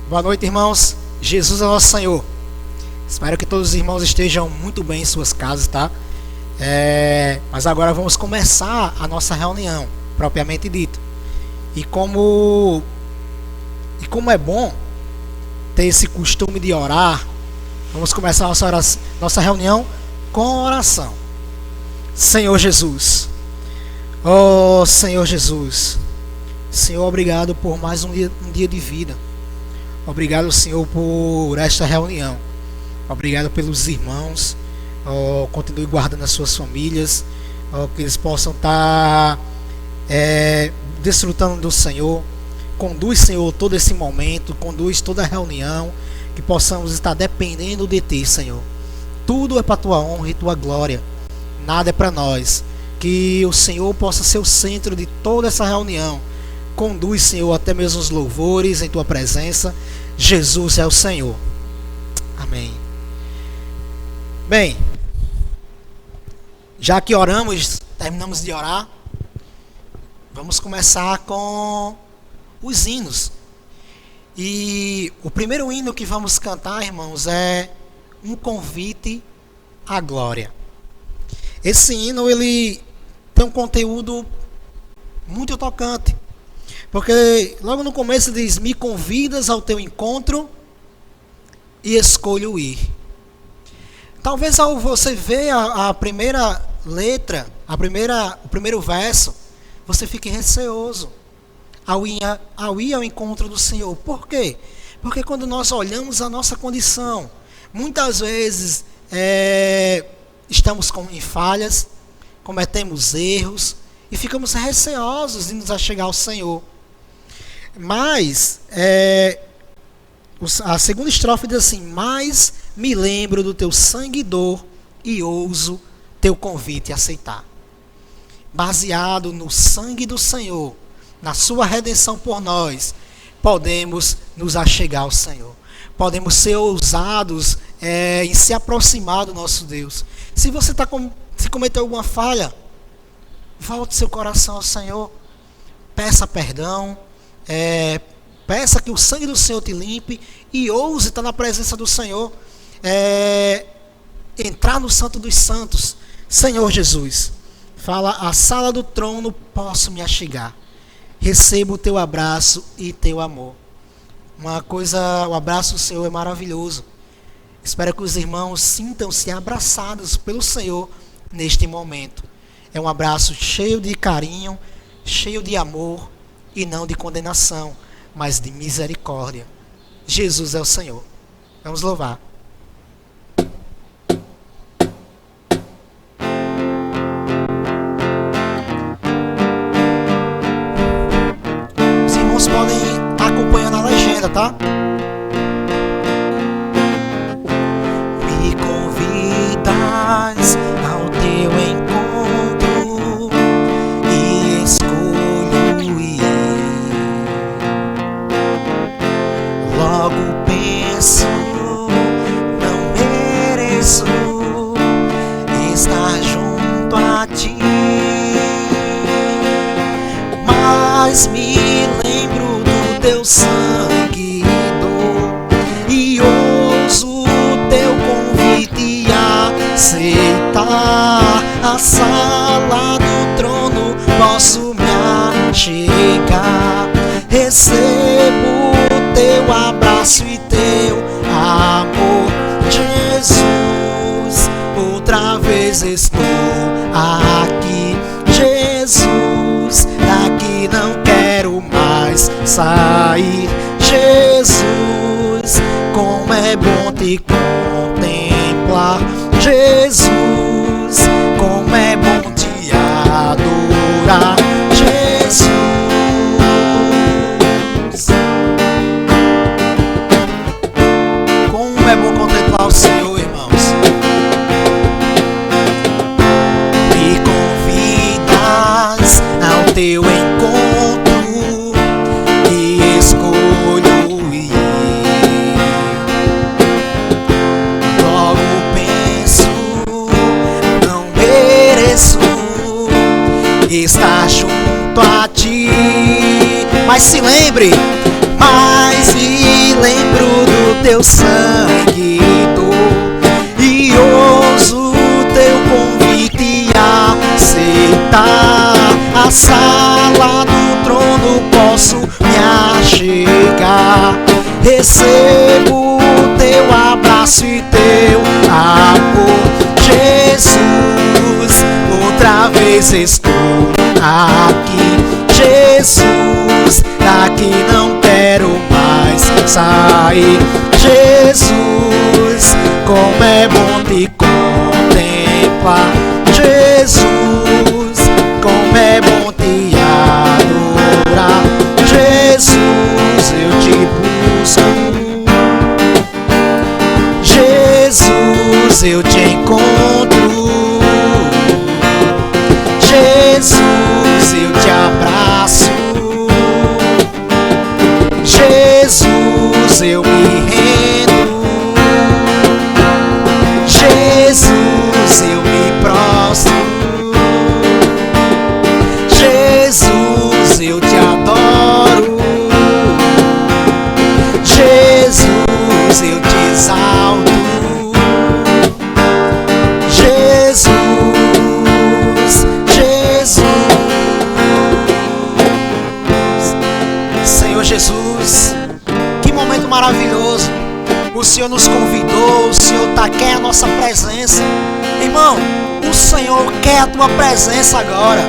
Boa noite, irmãos. Jesus é nosso Senhor. Espero que todos os irmãos estejam muito bem em suas casas, tá? Mas agora vamos começar a nossa reunião, propriamente dita. E como é bom ter esse costume de orar, vamos começar a nossa reunião com oração. Senhor Jesus, oh Senhor Jesus, Senhor, obrigado por mais um dia de vida. Obrigado, Senhor, por esta reunião. Obrigado pelos irmãos. Continue guardando as suas famílias. Que eles possam estar desfrutando do Senhor. Conduz, Senhor, todo esse momento. Conduz toda a reunião. Que possamos estar dependendo de Ti, Senhor. Tudo é para a Tua honra e Tua glória. Nada é para nós. Que o Senhor possa ser o centro de toda essa reunião. Conduz, Senhor, até mesmo os louvores em Tua presença. Jesus é o Senhor. Amém. Bem, já que terminamos de orar, vamos começar com os hinos. E o primeiro hino que vamos cantar, irmãos, é Um Convite à Glória. Esse hino, ele tem um conteúdo muito tocante. Porque logo no começo diz: me convidas ao teu encontro e escolho ir. Talvez ao você ver a primeira letra, o primeiro verso, você fique receoso ao ir ao encontro do Senhor. Por quê? Porque quando nós olhamos a nossa condição, muitas vezes estamos em falhas, cometemos erros e ficamos receosos de nos achegar ao Senhor. Mas a segunda estrofe diz assim: mas me lembro do teu sangue e dor e ouso teu convite aceitar. Baseado no sangue do Senhor, na sua redenção por nós, podemos nos achegar ao Senhor. Podemos ser ousados em se aproximar do nosso Deus. Se você se cometeu alguma falha, volte seu coração ao Senhor, peça perdão, peça que o sangue do Senhor te limpe e ouse estar na presença do Senhor, entrar no Santo dos Santos. Senhor Jesus, fala: a sala do trono posso me achegar, recebo o teu abraço e teu amor. O abraço do Senhor é maravilhoso. Espero que os irmãos sintam-se abraçados pelo Senhor neste momento. É um abraço cheio de carinho, cheio de amor e não de condenação, mas de misericórdia. Jesus é o Senhor. Vamos louvar. Os irmãos podem estar acompanhando a legenda, tá? Me convidas ao teu encontro e escolho ir. Logo penso, não mereço estar junto a ti, mas me lembro do teu sangue e dor e ouso o teu convite aceitar. A sala do trono posso me achegar, recebo teu abraço e teu amor. Jesus, outra vez estou aqui. Jesus, daqui não quero mais sair. Jesus, como é bom te contemplar. Jesus, como é bom te adorar. Jesus, é bom contemplar o Senhor, irmãos. Me convidas ao teu encontro e escolho ir. Logo penso, não mereço estar junto a ti. Mas se lembre lembro do teu sangue e ouso teu convite aceitar. A sala do trono posso me achegar. Recebo teu abraço e teu amor. Jesus, outra vez estou aqui. Jesus, daqui não quero mais sair. Jesus, como é bom te contemplar. Jesus, como é bom te adorar. Jesus, eu te busco. Jesus, eu te encontro. Jesus, eu te abraço. Jesus, eu me rendo. Jesus, eu me prostro. Jesus, eu te adoro. Jesus, eu te exalto. Jesus, Senhor Jesus, que momento maravilhoso. O Senhor nos convidou, o Senhor quer a nossa presença. Irmão, o Senhor quer a tua presença agora.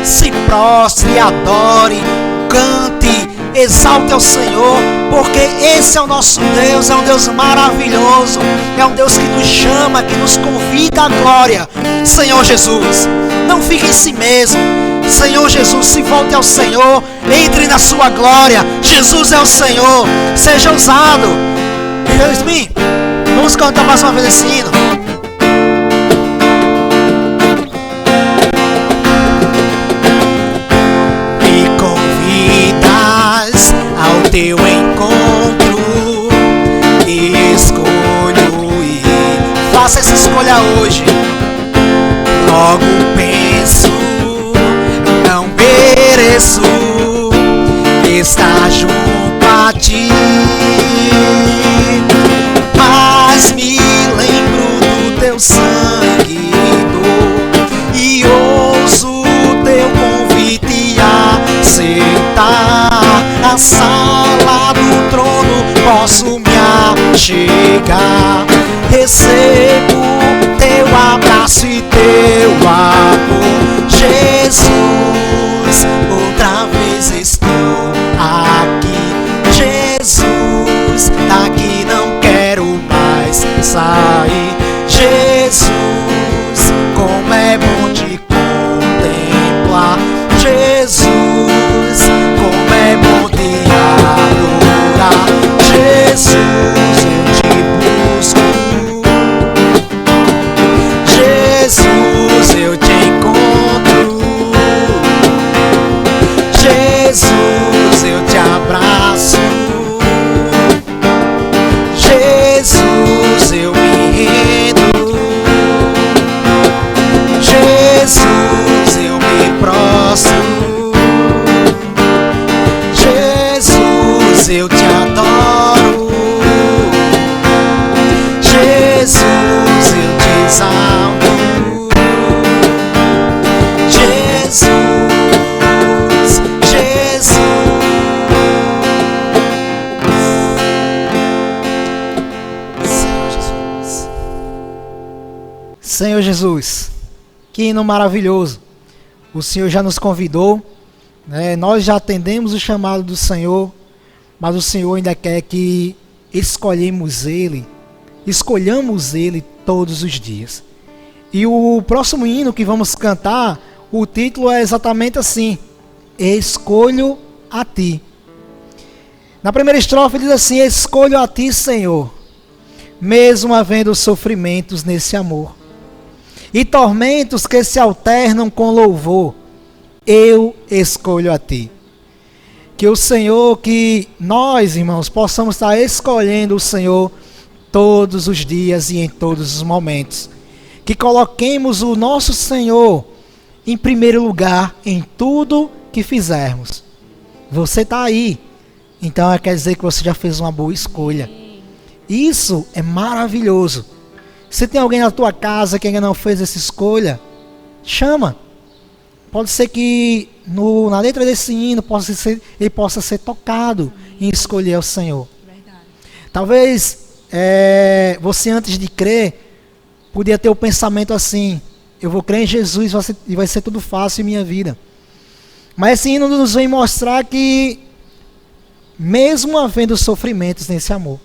Se prostre, adore, cante, exalte ao Senhor, porque esse é o nosso Deus, é um Deus maravilhoso, é um Deus que nos chama, que nos convida à glória. Senhor Jesus, não fique em si mesmo. Senhor Jesus, se volte ao Senhor, entre na sua glória. Jesus é o Senhor, seja usado. Yasmin, vamos cantar mais uma vez esse hino. Me convidas ao teu encontro, escolho ir. Faça essa escolha hoje. Logo penso, não mereço estar junto a ti, mas me lembro do teu sangue e ouço teu convite aceitar. A sala do trono posso me achegar. Recebo teu abraço e teu amor. Jesus, outra vez estou aqui. Jesus, daqui não quero mais sair. Jesus, como é bom te contemplar. Jesus, como é bom te adorar. Jesus, eu te busco. Jesus, eu te encontro. Jesus, eu te abraço. Jesus, eu me rendo. Jesus, eu me prostro. Jesus, eu te adoro. Jesus, eu te exalto. Jesus, Senhor Jesus, que hino maravilhoso. O Senhor já nos convidou, né? Nós já atendemos o chamado do Senhor, mas o Senhor ainda quer que escolhamos Ele todos os dias. E o próximo hino que vamos cantar, o título é exatamente assim: Escolho a Ti. Na primeira estrofe diz assim: escolho a Ti, Senhor, mesmo havendo sofrimentos nesse amor e tormentos que se alternam com louvor, eu escolho a Ti. Que o Senhor, que nós, irmãos, possamos estar escolhendo o Senhor todos os dias e em todos os momentos. Que coloquemos o nosso Senhor em primeiro lugar em tudo que fizermos. Você está aí então quer dizer que você já fez uma boa escolha. Isso é maravilhoso. Se tem alguém na tua casa que ainda não fez essa escolha, chama. Pode ser que na letra desse hino ele possa ser tocado em escolher o Senhor. Verdade. Talvez você, antes de crer, podia ter o pensamento assim: eu vou crer em Jesus e vai ser tudo fácil em minha vida. Mas esse hino nos vem mostrar que, mesmo havendo sofrimentos nesse amor,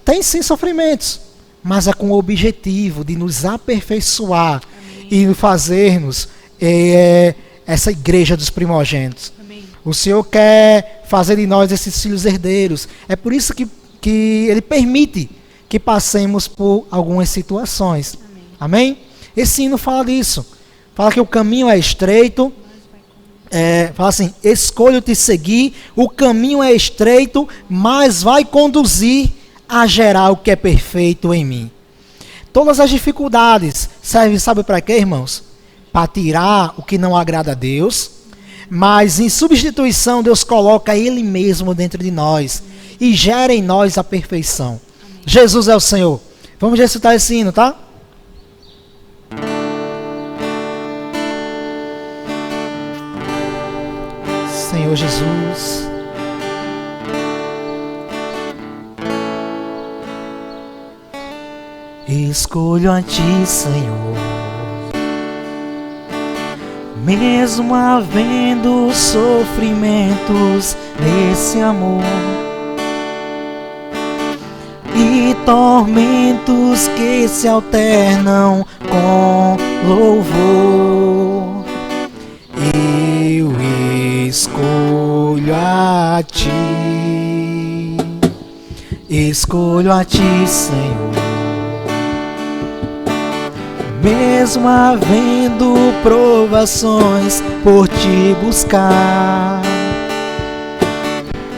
tem sim sofrimentos, mas é com o objetivo de nos aperfeiçoar. Amém. E fazermos essa igreja dos primogênitos. Amém. O Senhor quer fazer de nós esses filhos herdeiros. É por isso que Ele permite que passemos por algumas situações. Amém? Amém? Esse hino fala disso. Fala que o caminho é estreito. Fala assim: escolho te seguir. O caminho é estreito, mas vai conduzir a gerar o que é perfeito em mim. Todas as dificuldades servem, sabe para quê, irmãos? Para tirar o que não agrada a Deus, mas em substituição Deus coloca Ele mesmo dentro de nós e gera em nós a perfeição. Amém. Jesus é o Senhor. Vamos recitar esse hino, tá? Senhor Jesus, escolho a Ti, Senhor, mesmo havendo sofrimentos nesse amor e tormentos que se alternam com louvor, eu escolho a Ti, escolho a Ti, Senhor, mesmo havendo provações por Te buscar.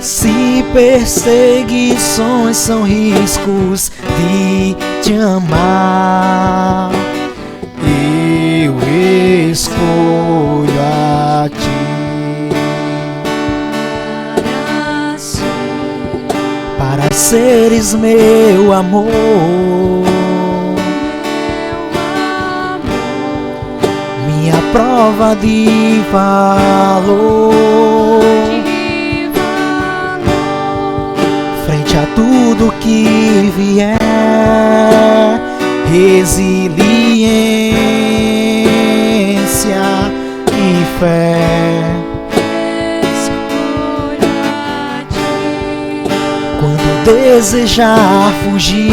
Se perseguições são riscos de Te amar, eu escolho a Ti. Para seres meu amor, prova de valor, frente a tudo que vier, resiliência e fé. Quando desejar fugir,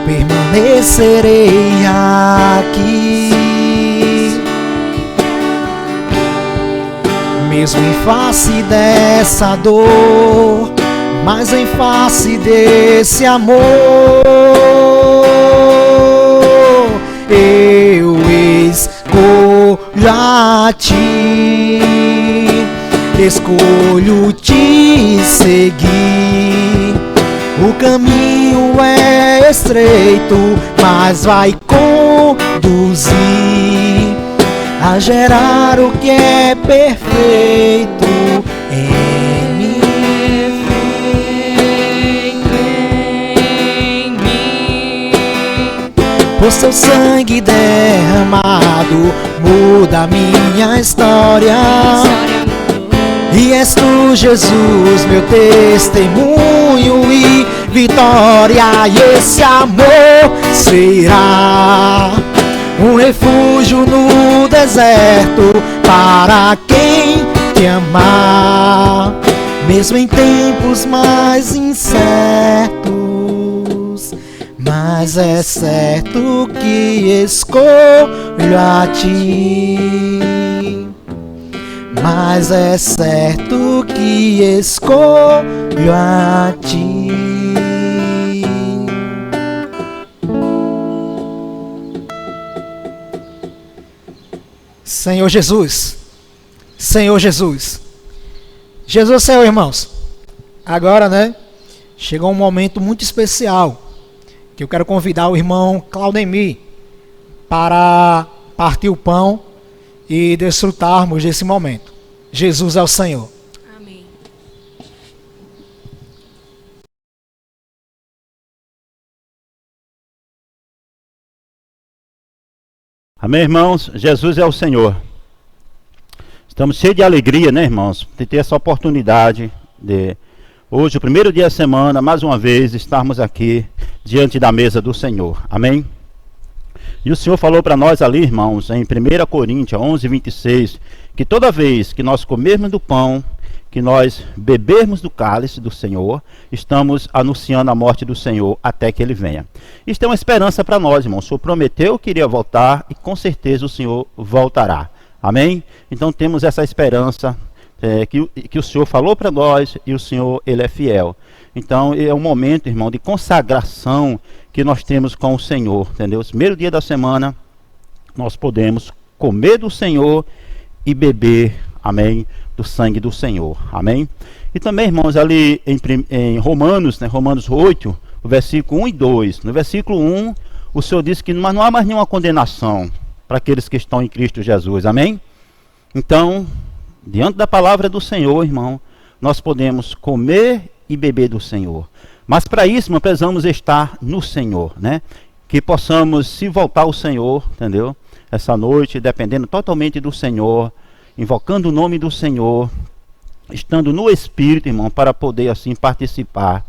permanecerei aqui, mesmo em face dessa dor, mas em face desse amor, eu escolho a Ti, escolho Te seguir. O caminho é estreito, mas vai conduzir a gerar o que é perfeito em mim. O Seu sangue derramado muda minha história. E és Tu, Jesus, meu testemunho e vitória. E esse amor será um refúgio no deserto para quem Te amar, mesmo em tempos mais incertos. Mas é certo que escolho a Ti. Mas é certo que escolho a Ti. Senhor Jesus, Senhor Jesus, Jesus, Senhor, irmãos. Agora, né, chegou um momento muito especial que eu quero convidar o irmão Claudemir para partir o pão e desfrutarmos desse momento. Jesus é o Senhor. Amém. Amém, irmãos? Jesus é o Senhor. Estamos cheios de alegria, né, irmãos? De ter essa oportunidade de hoje, o primeiro dia da semana, mais uma vez, estarmos aqui diante da mesa do Senhor. Amém? E o Senhor falou para nós ali, irmãos, em 1 Coríntios 11, 26, que toda vez que nós comermos do pão, que nós bebermos do cálice do Senhor, estamos anunciando a morte do Senhor até que Ele venha. Isso é uma esperança para nós, irmãos. O Senhor prometeu que iria voltar e com certeza o Senhor voltará. Amém? Então temos essa esperança que o Senhor falou para nós e o Senhor, Ele é fiel. Então é um momento, irmão, de consagração que nós temos com o Senhor, entendeu? O primeiro dia da semana nós podemos comer do Senhor e beber, amém, do sangue do Senhor, amém? E também, irmãos, ali em Romanos, né, Romanos 8, o versículo 1 e 2, no versículo 1, o Senhor disse que não há mais nenhuma condenação para aqueles que estão em Cristo Jesus, amém? Então, diante da palavra do Senhor, irmão, nós podemos comer e beber do Senhor. Mas para isso, nós precisamos estar no Senhor, né? Que possamos se voltar ao Senhor, entendeu? Essa noite, dependendo totalmente do Senhor, invocando o nome do Senhor, estando no Espírito, irmão, para poder assim participar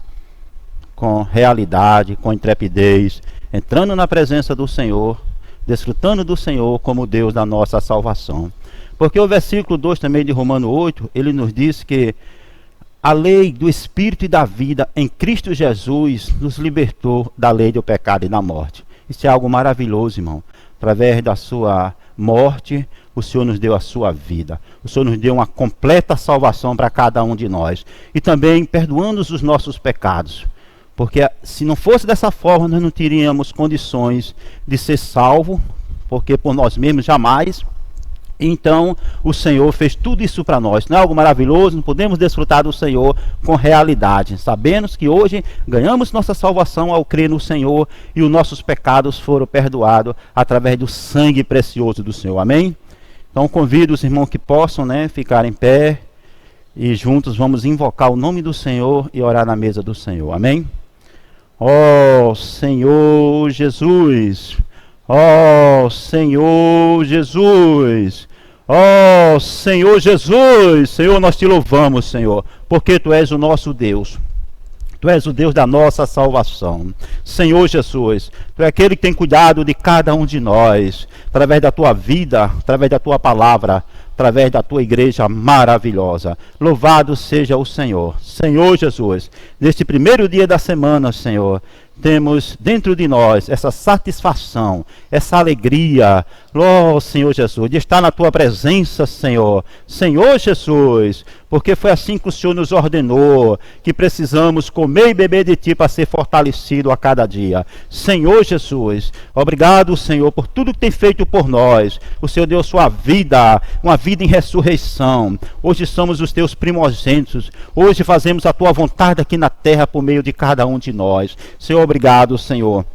com realidade, com intrepidez, entrando na presença do Senhor, desfrutando do Senhor como Deus da nossa salvação. Porque o versículo 2 também de Romanos 8, ele nos diz que a lei do Espírito e da vida em Cristo Jesus nos libertou da lei do pecado e da morte. Isso é algo maravilhoso, irmão. Através da sua morte, o Senhor nos deu a sua vida. O Senhor nos deu uma completa salvação para cada um de nós. E também perdoando-nos os nossos pecados. Porque se não fosse dessa forma, nós não teríamos condições de ser salvo, porque por nós mesmos jamais. Então o Senhor fez tudo isso para nós. Não é algo maravilhoso? Não podemos desfrutar do Senhor com realidade. Sabemos que hoje ganhamos nossa salvação ao crer no Senhor e os nossos pecados foram perdoados através do sangue precioso do Senhor. Amém? Então convido os irmãos que possam, né, ficar em pé e juntos vamos invocar o nome do Senhor e orar na mesa do Senhor. Amém? Ó Senhor Jesus, ó Senhor Jesus, ó Senhor Jesus, Senhor, nós te louvamos, Senhor, porque Tu és o nosso Deus. Tu és o Deus da nossa salvação. Senhor Jesus, Tu é aquele que tem cuidado de cada um de nós, através da Tua vida, através da Tua palavra, através da Tua igreja maravilhosa. Louvado seja o Senhor. Senhor Jesus, neste primeiro dia da semana, Senhor, temos dentro de nós essa satisfação, essa alegria, ó Senhor Jesus, de estar na Tua presença, Senhor. Senhor Jesus, porque foi assim que o Senhor nos ordenou, que precisamos comer e beber de Ti para ser fortalecido a cada dia. Senhor Jesus, obrigado, Senhor, por tudo que tem feito por nós. O Senhor deu sua vida, uma vida em ressurreição. Hoje somos os Teus primogênitos. Hoje fazemos a Tua vontade aqui na terra por meio de cada um de nós. Senhor, obrigado, Senhor.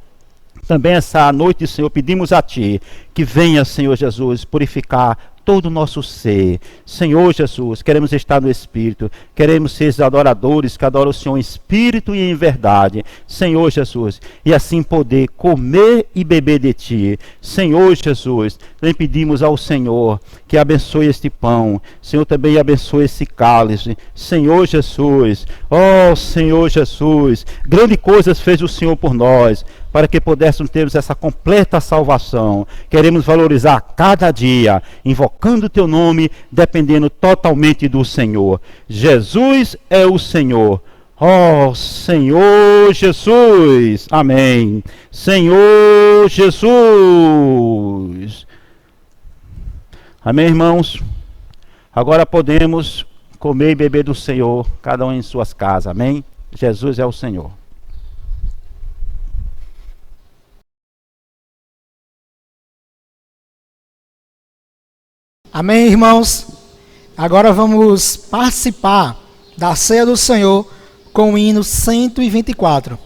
Também essa noite, Senhor, pedimos a Ti que venha, Senhor Jesus, purificar todo o nosso ser. Senhor Jesus, queremos estar no Espírito, queremos ser os adoradores que adoram o Senhor em Espírito e em verdade. Senhor Jesus, e assim poder comer e beber de Ti. Senhor Jesus, também pedimos ao Senhor que abençoe este pão. Senhor, também abençoe esse cálice. Senhor Jesus, ó Senhor Jesus, grandes coisas fez o Senhor por nós, para que pudéssemos ter essa completa salvação. Queremos valorizar cada dia, invocando o Teu nome, dependendo totalmente do Senhor. Jesus é o Senhor. Ó Senhor Jesus. Amém. Senhor Jesus. Amém, irmãos? Agora podemos comer e beber do Senhor, cada um em suas casas. Amém? Jesus é o Senhor. Amém, irmãos? Agora vamos participar da ceia do Senhor com o hino 124.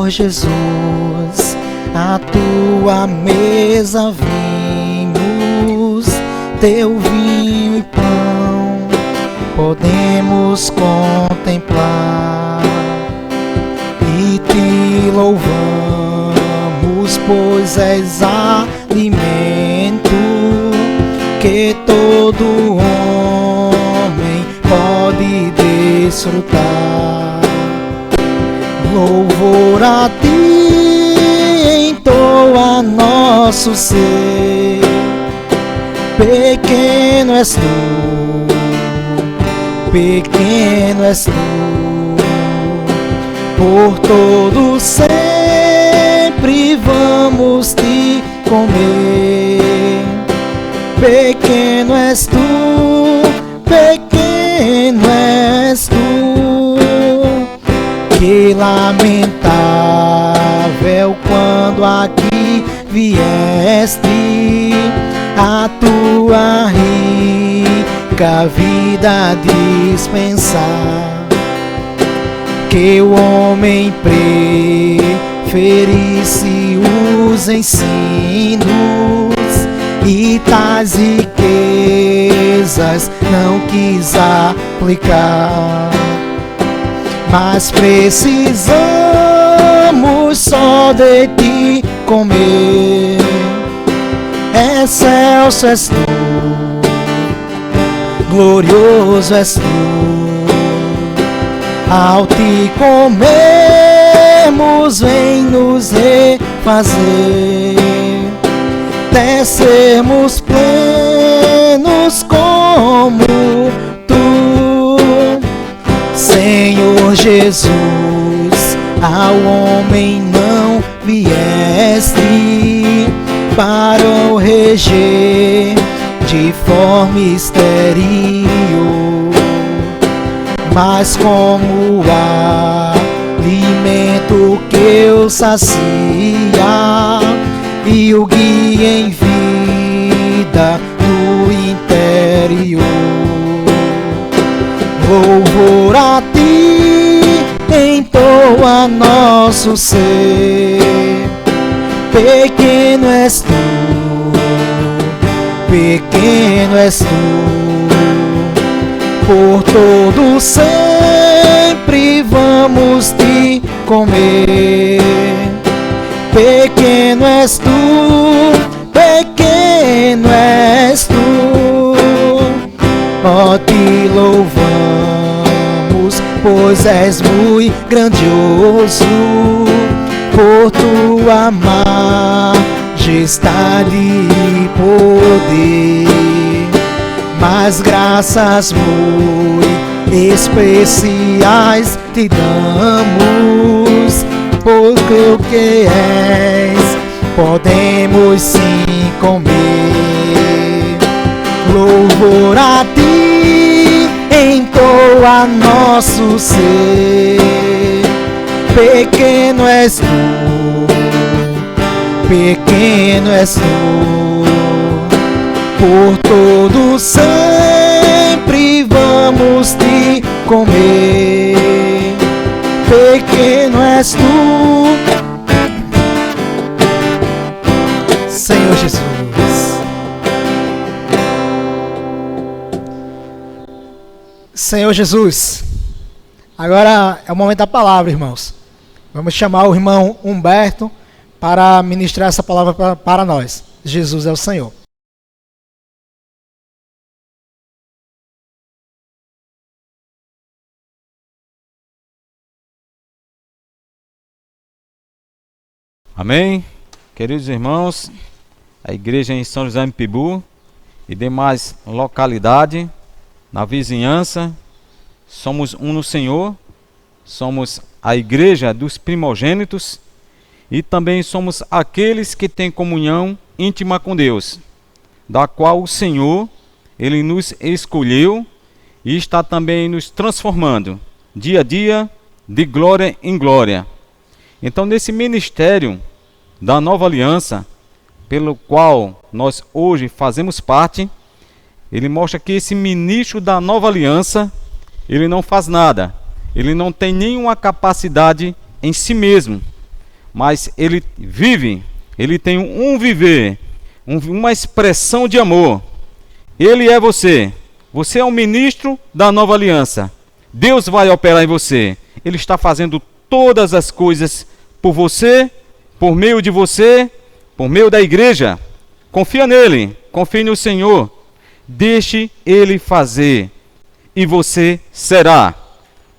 Senhor Jesus, a tua mesa vimos, teu vinho e pão podemos contemplar e te louvamos, pois és alimento que todo homem pode desfrutar. Louvor a ti entoa nosso ser, pequeno és tu, pequeno és tu, por todo sempre vamos te comer. Pequeno és tu, pequeno és tu, que lamentável quando aqui vieste a tua rica vida dispensar, que o homem preferisse os ensinos e tais riquezas não quis aplicar. Mas precisamos só de ti comer. Excelso és tu, glorioso és tu. Ao te comermos, vem nos refazer, até sermos plenos como tu. Senhor Jesus, ao homem não vieste para o reger de forma exterior, mas como alimento que o sacia e o guia em vida no interior. Louvor a ti entoa nosso ser, pequeno és tu, pequeno és tu, por todo sempre vamos te comer. Pequeno és tu, pequeno és tu, ó te louvamos, pois és muito grandioso, por tua majestade e poder. Mas graças muito especiais te damos, porque o que és podemos sim comer. Louvor a ti entoa nosso ser, pequeno és tu, pequeno és tu, por todo sempre vamos te comer. Pequeno és tu, Senhor Jesus. Senhor Jesus, agora é o momento da palavra, irmãos. Vamos chamar o irmão Humberto para ministrar essa palavra para nós. Jesus é o Senhor. Amém? Queridos irmãos, a igreja em São José do Pibu e demais localidades, na vizinhança, somos um no Senhor, somos a igreja dos primogênitos e também somos aqueles que têm comunhão íntima com Deus, da qual o Senhor, Ele nos escolheu e está também nos transformando, dia a dia, de glória em glória. Então, nesse ministério da Nova Aliança, pelo qual nós hoje fazemos parte, ele mostra que esse ministro da Nova Aliança, ele não faz nada, ele não tem nenhuma capacidade em si mesmo, mas ele vive, ele tem um viver, uma expressão de amor. Ele é você. Você é um ministro da nova aliança. Deus vai operar em você. Ele está fazendo todas as coisas por você, por meio de você, por meio da igreja. Confia nele, confie no Senhor. Deixe ele fazer. E você será.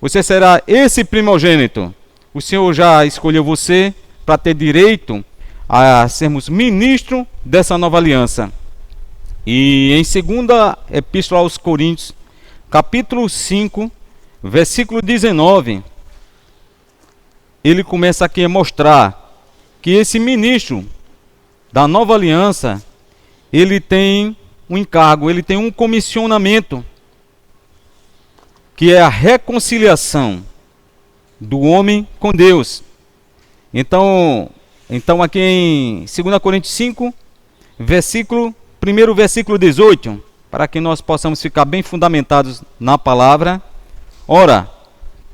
Você será esse primogênito. O Senhor já escolheu você para ter direito a sermos ministro dessa nova aliança. E em 2ª Epístola aos Coríntios, capítulo 5, versículo 19, ele começa aqui a mostrar que esse ministro da nova aliança, ele tem um encargo, ele tem um comissionamento, que é a reconciliação do homem com Deus. Então aqui em 2 Coríntios 5, primeiro versículo 18, para que nós possamos ficar bem fundamentados na palavra. Ora,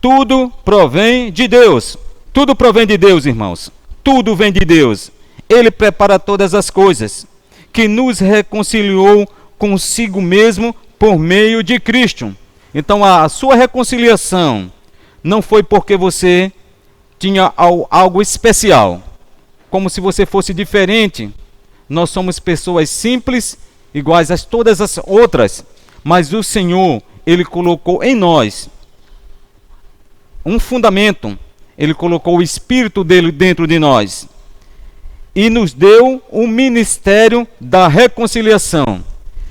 tudo provém de Deus. Tudo provém de Deus, irmãos. Tudo vem de Deus. Ele prepara todas as coisas, que nos reconciliou consigo mesmo por meio de Cristo. Então a sua reconciliação não foi porque você tinha algo especial, como se você fosse diferente. Nós somos pessoas simples, iguais a todas as outras, mas o Senhor, ele colocou em nós um fundamento. Ele colocou o Espírito dele dentro de nós e nos deu o ministério da reconciliação.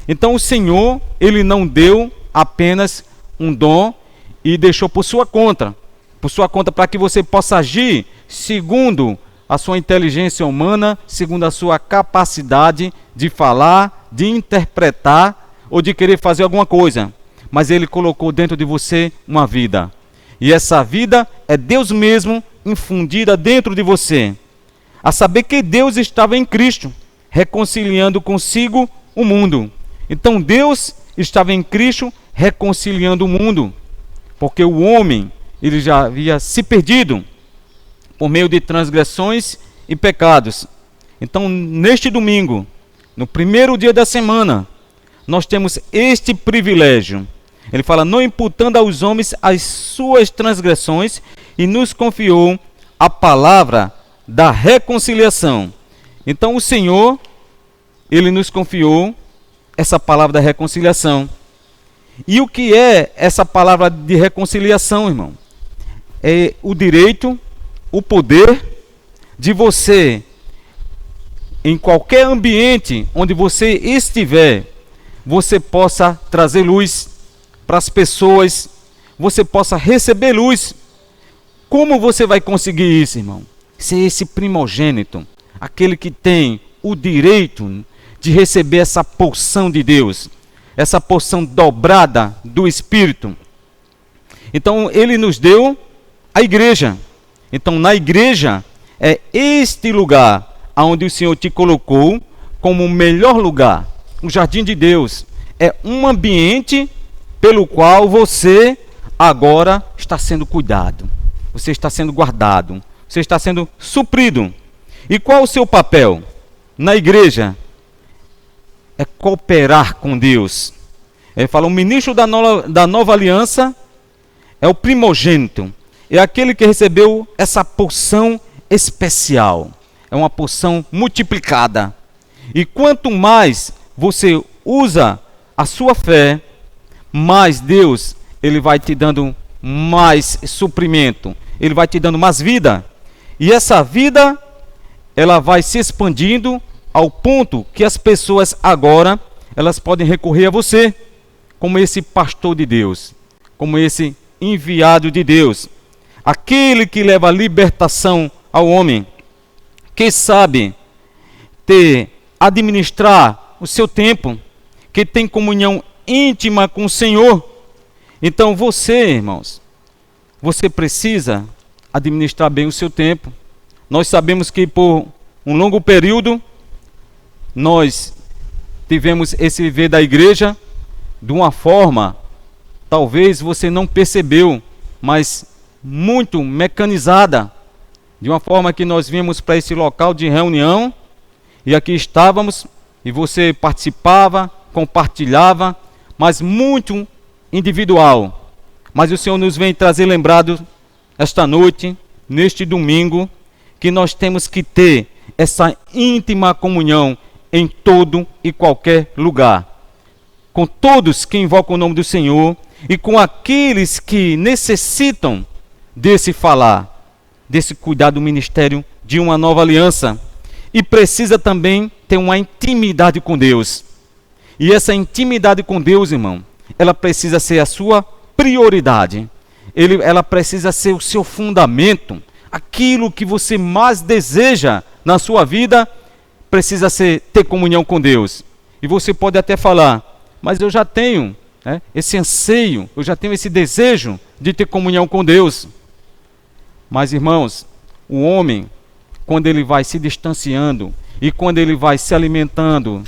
Então o Senhor, ele não deu apenas um dom e deixou por sua conta para que você possa agir segundo a sua inteligência humana, segundo a sua capacidade de falar, de interpretar ou de querer fazer alguma coisa. Mas ele colocou dentro de você uma vida. E essa vida é Deus mesmo infundida dentro de você. A saber que Deus estava em Cristo, reconciliando consigo o mundo. Então Deus estava em Cristo reconciliando o mundo, porque o homem, ele já havia se perdido por meio de transgressões e pecados. Então, neste domingo, no primeiro dia da semana, nós temos este privilégio. Ele fala, não imputando aos homens as suas transgressões, e nos confiou a palavra da reconciliação. Então o Senhor, ele nos confiou essa palavra da reconciliação. E o que é essa palavra de reconciliação, irmão? É o direito, o poder de você, em qualquer ambiente onde você estiver, você possa trazer luz para as pessoas, você possa receber luz. Como você vai conseguir isso, irmão? Ser esse primogênito, aquele que tem o direito de receber essa porção de Deus, essa porção dobrada do Espírito. Então ele nos deu a igreja. Então na igreja é este lugar onde o Senhor te colocou como o melhor lugar, o jardim de Deus. É um ambiente pelo qual você agora está sendo cuidado, você está sendo guardado, você está sendo suprido. E qual o seu papel na igreja? É cooperar com Deus. Ele fala, o ministro da nova aliança é o primogênito, é aquele que recebeu essa porção especial, é uma porção multiplicada. E quanto mais você usa a sua fé, mais Deus, ele vai te dando mais suprimento, ele vai te dando mais vida. E essa vida, ela vai se expandindo ao ponto que as pessoas agora, elas podem recorrer a você, como esse pastor de Deus, como esse enviado de Deus, aquele que leva a libertação ao homem, que sabe administrar o seu tempo, que tem comunhão íntima com o Senhor. Então você, irmãos, você precisa administrar bem o seu tempo. Nós sabemos que por um longo período nós tivemos esse viver da igreja de uma forma, talvez você não percebeu, mas muito mecanizada, de uma forma que nós vimos para esse local de reunião, e aqui estávamos, e você participava, compartilhava, mas muito individual. Mas o Senhor nos vem trazer lembrado esta noite, neste domingo, que nós temos que ter essa íntima comunhão em todo e qualquer lugar, com todos que invocam o nome do Senhor e com aqueles que necessitam desse falar, desse cuidar do ministério de uma nova aliança, e precisa também ter uma intimidade com Deus. E essa intimidade com Deus, irmão, ela precisa ser a sua prioridade. Ela precisa ser o seu fundamento. Aquilo que você mais deseja na sua vida precisa ter comunhão com Deus. E você pode até falar, mas eu já tenho esse anseio, eu já tenho esse desejo de ter comunhão com Deus. Mas, irmãos, o homem, quando ele vai se distanciando e quando ele vai se alimentando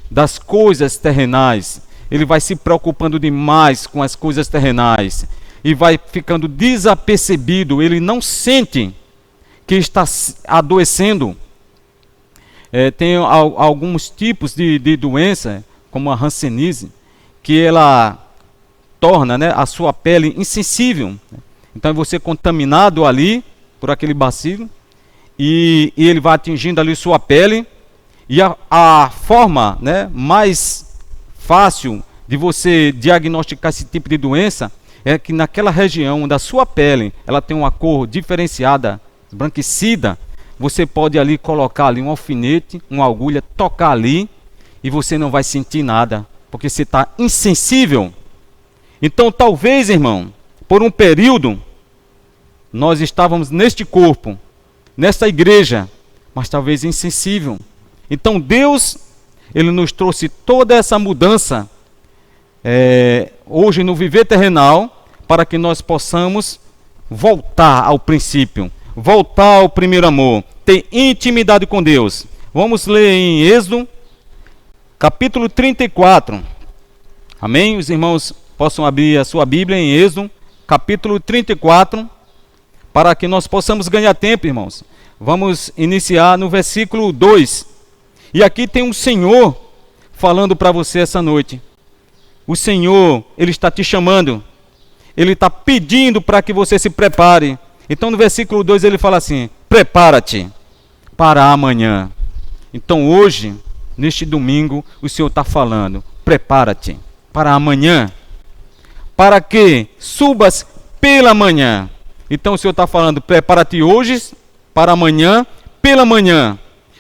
das coisas terrenais, ele vai se preocupando demais com as coisas terrenais e vai ficando desapercebido, ele não sente que está adoecendo. Tem alguns tipos de doença, como a hanseníase, que ela torna a sua pele insensível. Então você é contaminado ali por aquele bacilo e ele vai atingindo ali sua pele, e a forma mais fácil de você diagnosticar esse tipo de doença é que naquela região da sua pele ela tem uma cor diferenciada, embranquecida. Você pode ali colocar ali um alfinete, uma agulha, tocar ali e você não vai sentir nada, porque você está insensível. Então talvez, irmão, por um período nós estávamos neste corpo, nesta igreja, mas talvez insensível. Então Deus, Ele nos trouxe toda essa mudança hoje no viver terrenal, para que nós possamos voltar ao princípio, voltar ao primeiro amor, ter intimidade com Deus. Vamos ler em Êxodo, capítulo 34. Amém? Os irmãos possam abrir a sua Bíblia em Êxodo, capítulo 34, para que nós possamos ganhar tempo, irmãos. Vamos iniciar no versículo 2. E aqui tem um Senhor falando para você essa noite. O Senhor, Ele está te chamando. Ele está pedindo para que você se prepare. Então no versículo 2 ele fala assim: prepara-te para amanhã. Então hoje, neste domingo, o Senhor está falando: prepara-te para amanhã, para que subas pela manhã. Então o Senhor está falando: prepara-te hoje para amanhã, pela manhã.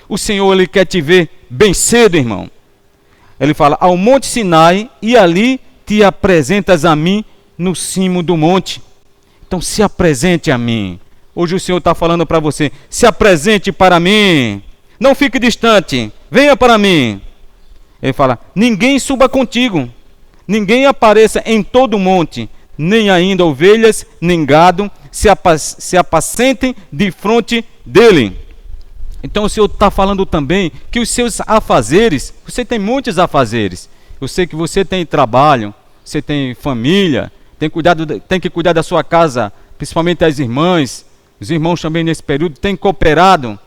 O Senhor, Ele quer te ver bem cedo, irmão. Ele fala: ao monte Sinai, e ali te apresentas a mim no cimo do monte. Então se apresente a mim. Hoje o Senhor está falando para você: se apresente para mim. Não fique distante, venha para mim. Ele fala: ninguém suba contigo, ninguém apareça em todo o monte, nem ainda ovelhas, nem gado, se apacentem de fronte dele. Então o Senhor está falando também que os seus afazeres, você tem muitos afazeres. Eu sei que você tem trabalho, você tem família, tem que cuidar da sua casa, principalmente as irmãs. Os irmãos também nesse período têm cooperado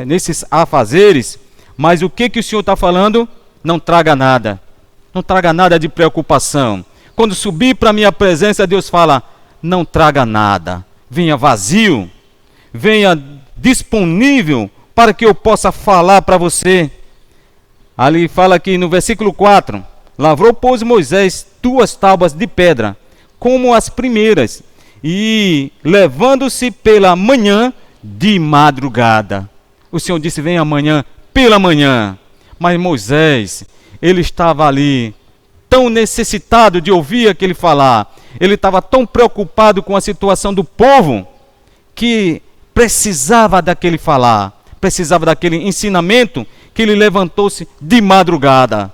nesses afazeres. Mas o que o Senhor está falando? Não traga nada. Não traga nada de preocupação. Quando subir para a minha presença, Deus fala: não traga nada. Venha vazio. Venha disponível para que eu possa falar para você. Ali fala aqui no versículo 4: lavrou, pois, Moisés 2 tábuas de pedra, como as primeiras, e levando-se pela manhã de madrugada. O Senhor disse: vem amanhã pela manhã. Mas Moisés, ele estava ali tão necessitado de ouvir aquele falar, ele estava tão preocupado com a situação do povo, que precisava daquele falar, precisava daquele ensinamento, que ele levantou-se de madrugada.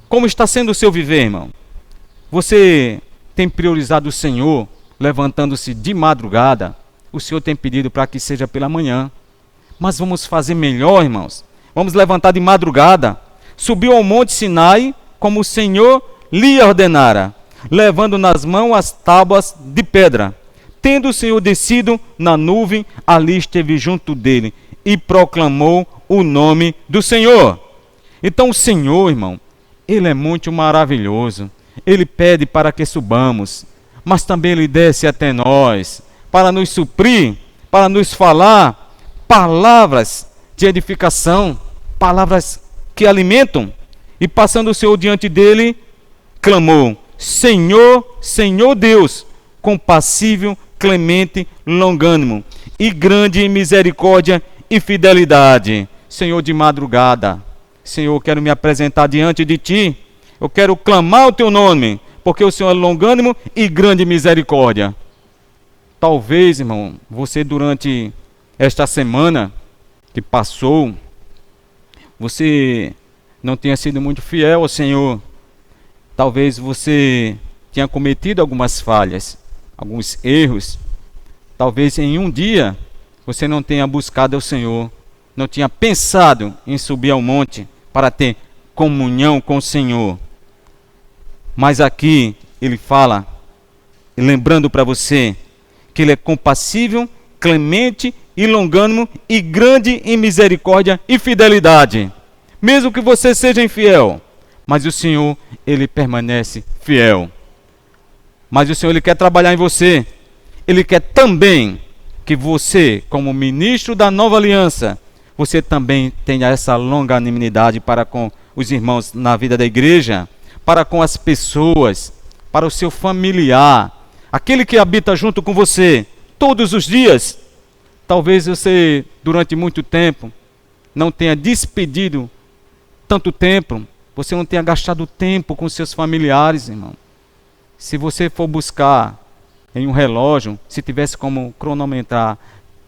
Como está sendo o seu viver, irmão? Você tem priorizado o Senhor, levantando-se de madrugada? O Senhor tem pedido para que seja pela manhã. Mas vamos fazer melhor, irmãos. Vamos levantar de madrugada. Subiu ao monte Sinai, como o Senhor lhe ordenara, levando nas mãos as tábuas de pedra. tendo o Senhor descido na nuvem, ali esteve junto dele e proclamou o nome do Senhor. Então o Senhor, irmão, Ele é muito maravilhoso. Ele pede para que subamos, mas também Ele desce até nós, para nos suprir, para nos falar palavras de edificação, palavras que alimentam. E passando o Senhor diante dele, clamou: Senhor, Senhor Deus, compassível, clemente, longânimo, e grande em misericórdia e fidelidade. Senhor, de madrugada, Senhor, eu quero me apresentar diante de Ti, eu quero clamar o Teu nome, porque o Senhor é longânimo e grande em misericórdia. Talvez, irmão, você durante esta semana que passou, você não tenha sido muito fiel ao Senhor. Talvez você tenha cometido algumas falhas, alguns erros. Talvez em um dia você não tenha buscado ao Senhor, não tinha pensado em subir ao monte para ter comunhão com o Senhor. Mas aqui ele fala, lembrando para você, que Ele é compassível, clemente e longânimo e grande em misericórdia e fidelidade. Mesmo que você seja infiel, mas o Senhor, Ele permanece fiel. Mas o Senhor, Ele quer trabalhar em você. Ele quer também que você, como ministro da nova aliança, você também tenha essa longanimidade para com os irmãos na vida da igreja, para com as pessoas, para o seu familiar, aquele que habita junto com você todos os dias. Talvez você, durante muito tempo, não tenha despedido tanto tempo, você não tenha gastado tempo com seus familiares, irmão. Se você for buscar em um relógio, se tivesse como cronometrar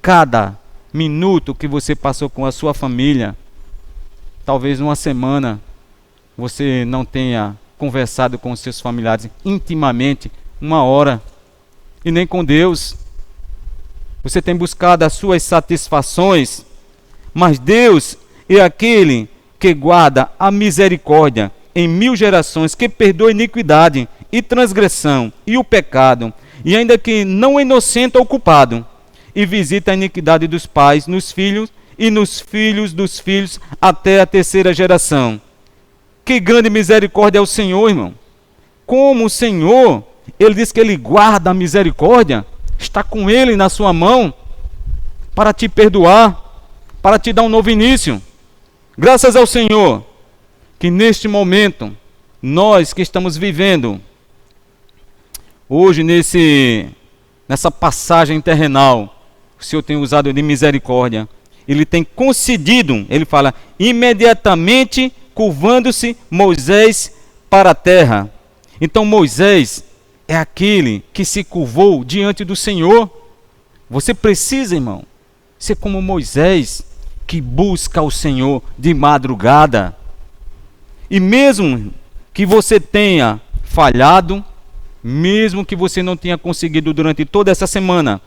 cada minuto que você passou com a sua família, talvez uma semana você não tenha conversado com os seus familiares intimamente 1 hora, e nem com Deus. Você tem buscado as suas satisfações, mas Deus é aquele que guarda a misericórdia em 1000 gerações, que perdoa a iniquidade e transgressão e o pecado, e ainda que não inocenta o culpado, e visita a iniquidade dos pais nos filhos e nos filhos dos filhos até a 3ª geração. Que grande misericórdia é o Senhor, irmão. Como o Senhor, Ele diz que Ele guarda a misericórdia, está com Ele na sua mão, para te perdoar, para te dar um novo início. Graças ao Senhor, que neste momento, nós que estamos vivendo, hoje nessa passagem terrenal, o Senhor tem usado de misericórdia. Ele tem concedido, ele fala, imediatamente curvando-se Moisés para a terra. Então Moisés é aquele que se curvou diante do Senhor. Você precisa, irmão, ser como Moisés, que busca o Senhor de madrugada. E mesmo que você tenha falhado, mesmo que você não tenha conseguido durante toda essa semana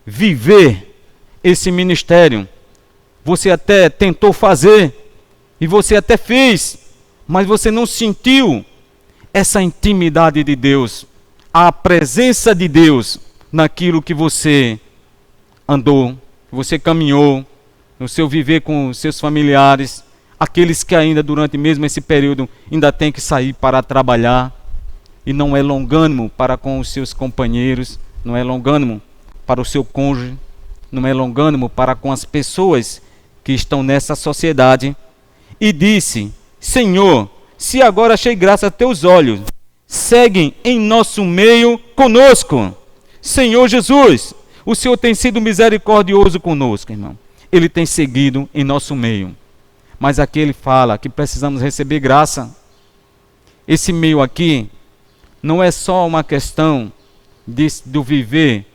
viver esse ministério, você até tentou fazer, e você até fez, mas você não sentiu essa intimidade de Deus, a presença de Deus naquilo que você andou, que você caminhou, no seu viver com seus familiares, aqueles que ainda durante mesmo esse período ainda têm que sair para trabalhar, e não é longânimo para com os seus companheiros, não é longânimo para o seu cônjuge, não é longânimo para com as pessoas que estão nessa sociedade. E disse: Senhor, se agora achei graça a teus olhos, seguem em nosso meio conosco. Senhor Jesus, o Senhor tem sido misericordioso conosco, irmão. Ele tem seguido em nosso meio. Mas aqui ele fala que precisamos receber graça. Esse meio aqui não é só uma questão do viver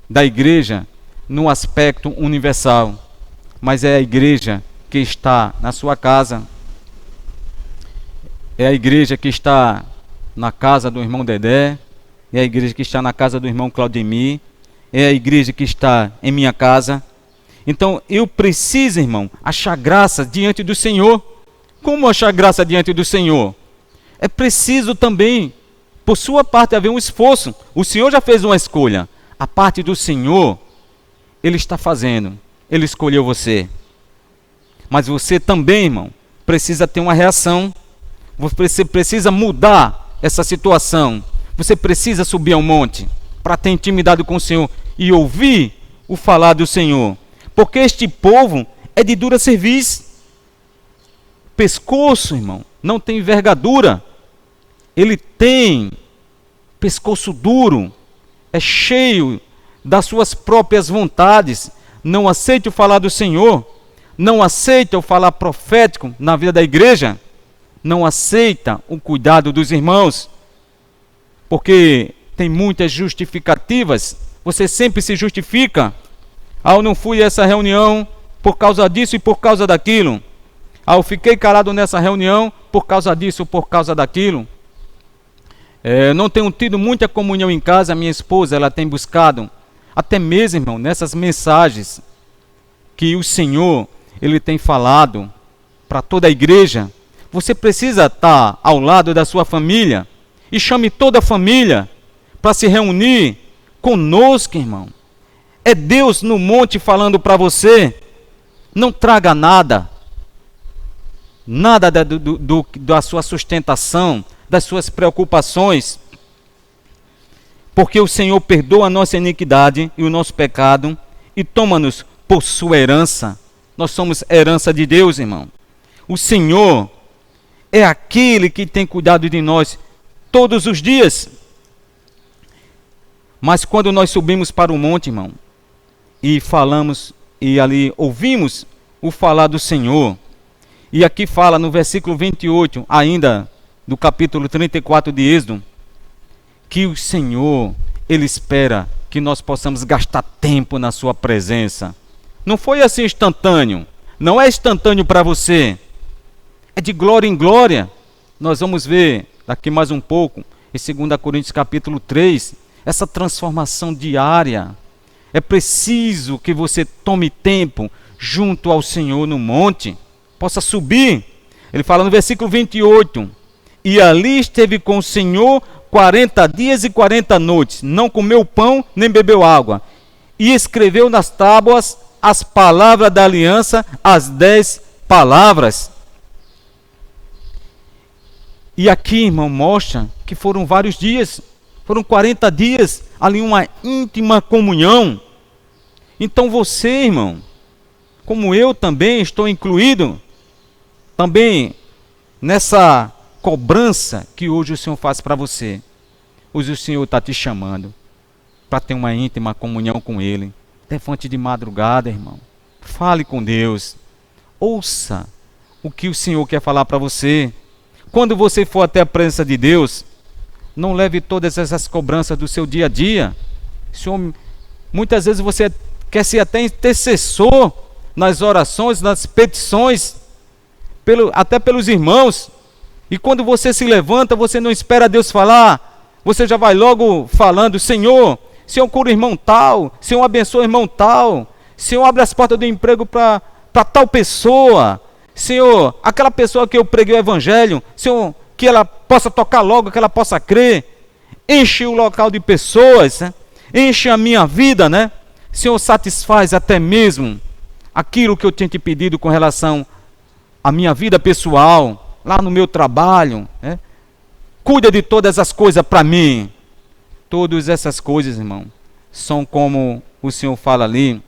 da igreja no aspecto universal, mas é a igreja que está na sua casa, é a igreja que está na casa do irmão Dedé, é a igreja que está na casa do irmão Claudemir, é a igreja que está em minha casa. Então eu preciso, irmão, achar graça diante do Senhor. Como achar graça diante do Senhor? É preciso também por sua parte haver um esforço. O Senhor já fez uma escolha. A parte do Senhor, Ele está fazendo. Ele escolheu você. Mas você também, irmão, precisa ter uma reação. Você precisa mudar essa situação. Você precisa subir ao monte para ter intimidade com o Senhor e ouvir o falar do Senhor. Porque este povo é de dura cerviz. Pescoço, irmão, não tem envergadura. Ele tem pescoço duro. É cheio das suas próprias vontades. Não aceita o falar do Senhor. Não aceita o falar profético na vida da igreja. Não aceita o cuidado dos irmãos. Porque tem muitas justificativas. Você sempre se justifica. Eu não fui a essa reunião por causa disso e por causa daquilo. Eu fiquei calado nessa reunião por causa disso ou por causa daquilo. Não tenho tido muita comunhão em casa. A minha esposa, ela tem buscado, até mesmo, irmão, nessas mensagens que o Senhor, Ele tem falado para toda a igreja. Você precisa estar ao lado da sua família. E chame toda a família para se reunir conosco, irmão. É Deus no monte falando para você. Não traga nada. Nada da sua sustentação, das suas preocupações. Porque o Senhor perdoa a nossa iniquidade e o nosso pecado e toma-nos por sua herança. Nós somos herança de Deus, irmão. O Senhor é aquele que tem cuidado de nós todos os dias. Mas quando nós subimos para o monte, irmão, e falamos, e ali ouvimos o falar do Senhor, e aqui fala no versículo 28, ainda do capítulo 34 de Êxodo, que o Senhor, Ele espera que nós possamos gastar tempo na sua presença. Não foi assim instantâneo, não é instantâneo para você, é de glória em glória. Nós vamos ver daqui mais um pouco, em 2 Coríntios capítulo 3, essa transformação diária. É preciso que você tome tempo junto ao Senhor no monte, possa subir. Ele fala no versículo 28, e ali esteve com o Senhor 40 dias e 40 noites, não comeu pão nem bebeu água, e escreveu nas tábuas as palavras da aliança, as 10 palavras. E aqui, irmão, mostra que foram vários dias, foram 40 dias, ali uma íntima comunhão. Então você, irmão, como eu também estou incluído, também nessa cobrança que hoje o Senhor faz para você. Hoje o Senhor está te chamando para ter uma íntima comunhão com Ele. Levante de madrugada, irmão. Fale com Deus. Ouça o que o Senhor quer falar para você. Quando você for até a presença de Deus, não leve todas essas cobranças do seu dia a dia. Senhor, muitas vezes você quer ser até intercessor nas orações, nas petições, até pelos irmãos. E quando você se levanta, você não espera Deus falar. Você já vai logo falando: Senhor cura o irmão tal, Senhor abençoa o irmão tal, Senhor abre as portas do emprego para tal pessoa, Senhor, aquela pessoa que eu preguei o evangelho, Senhor, que ela possa tocar logo, que ela possa crer. Enche o local de pessoas, né? Enche a minha vida, né? Senhor, satisfaz até mesmo aquilo que eu tinha te pedido com relação à minha vida pessoal, lá no meu trabalho, né? Cuida de todas as coisas para mim. Todas essas coisas, irmão, são como o Senhor fala ali: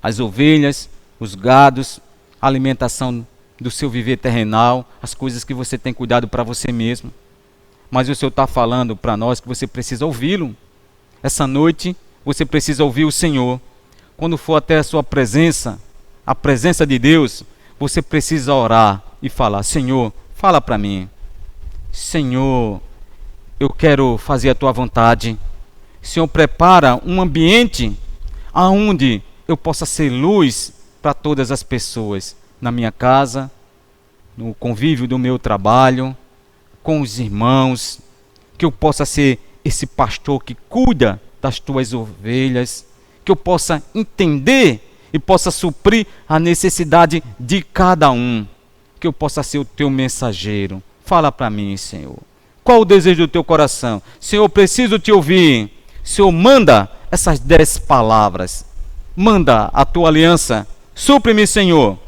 as ovelhas, os gados, a alimentação do seu viver terrenal, as coisas que você tem cuidado para você mesmo. Mas o Senhor está falando para nós que você precisa ouvi-lo. Essa noite você precisa ouvir o Senhor. Quando for até a sua presença, a presença de Deus, você precisa orar e falar: Senhor, fala para mim. Senhor, eu quero fazer a tua vontade. Senhor, prepara um ambiente onde eu possa ser luz para todas as pessoas, na minha casa, no convívio do meu trabalho, com os irmãos, que eu possa ser esse pastor que cuida das tuas ovelhas, que eu possa entender e possa suprir a necessidade de cada um, que eu possa ser o teu mensageiro. Fala para mim, Senhor. Qual o desejo do teu coração? Senhor, preciso te ouvir. Senhor, manda essas 10 palavras. Manda a tua aliança. Supre-me, Senhor.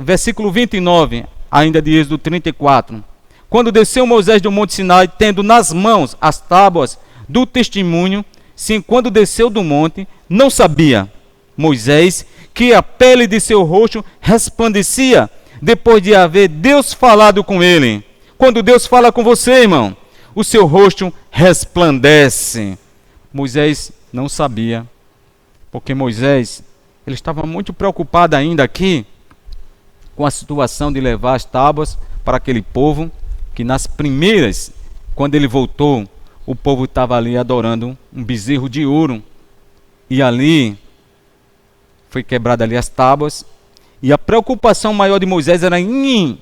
Versículo 29, ainda de Êxodo 34. Quando desceu Moisés do monte Sinai, tendo nas mãos as tábuas do testemunho, sim, quando desceu do monte, não sabia Moisés que a pele de seu rosto resplandecia, depois de haver Deus falado com ele. Quando Deus fala com você, irmão, o seu rosto resplandece. Moisés não sabia, porque Moisés, ele estava muito preocupado ainda aqui com a situação de levar as tábuas para aquele povo, que nas primeiras, quando ele voltou, o povo estava ali adorando um bezerro de ouro, e ali foi quebrada ali as tábuas, e a preocupação maior de Moisés era em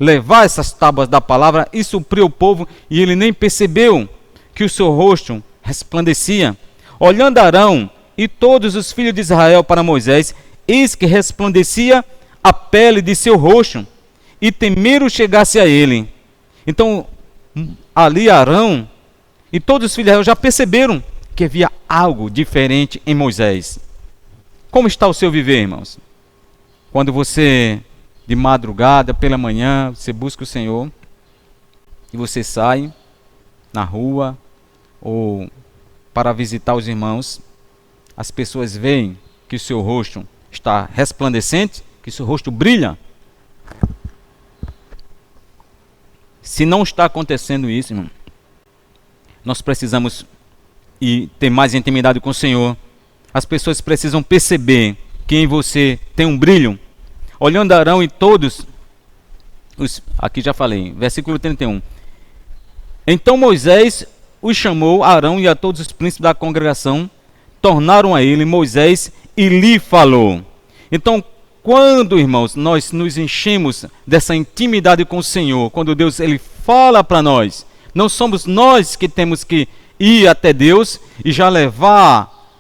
levar essas tábuas da palavra e suprir o povo, e ele nem percebeu que o seu rosto resplandecia. Olhando Arão e todos os filhos de Israel para Moisés, eis que resplandecia a pele de seu rosto, e temeram chegasse a ele. Então, ali Arão e todos os filhos de Israel já perceberam que havia algo diferente em Moisés. Como está o seu viver, irmãos? Quando você, de madrugada, pela manhã, você busca o Senhor, e você sai na rua, ou para visitar os irmãos, as pessoas veem que o seu rosto está resplandecente, que o seu rosto brilha. Se não está acontecendo isso, irmão, nós precisamos ter mais intimidade com o Senhor. As pessoas precisam perceber que em você tem um brilho. Olhando Arão e todos, aqui já falei, versículo 31. Então Moisés os chamou, Arão e a todos os príncipes da congregação, tornaram a ele Moisés e lhe falou. Então, quando, irmãos, nós nos enchemos dessa intimidade com o Senhor, quando Deus ele fala para nós, não somos nós que temos que ir até Deus e já levar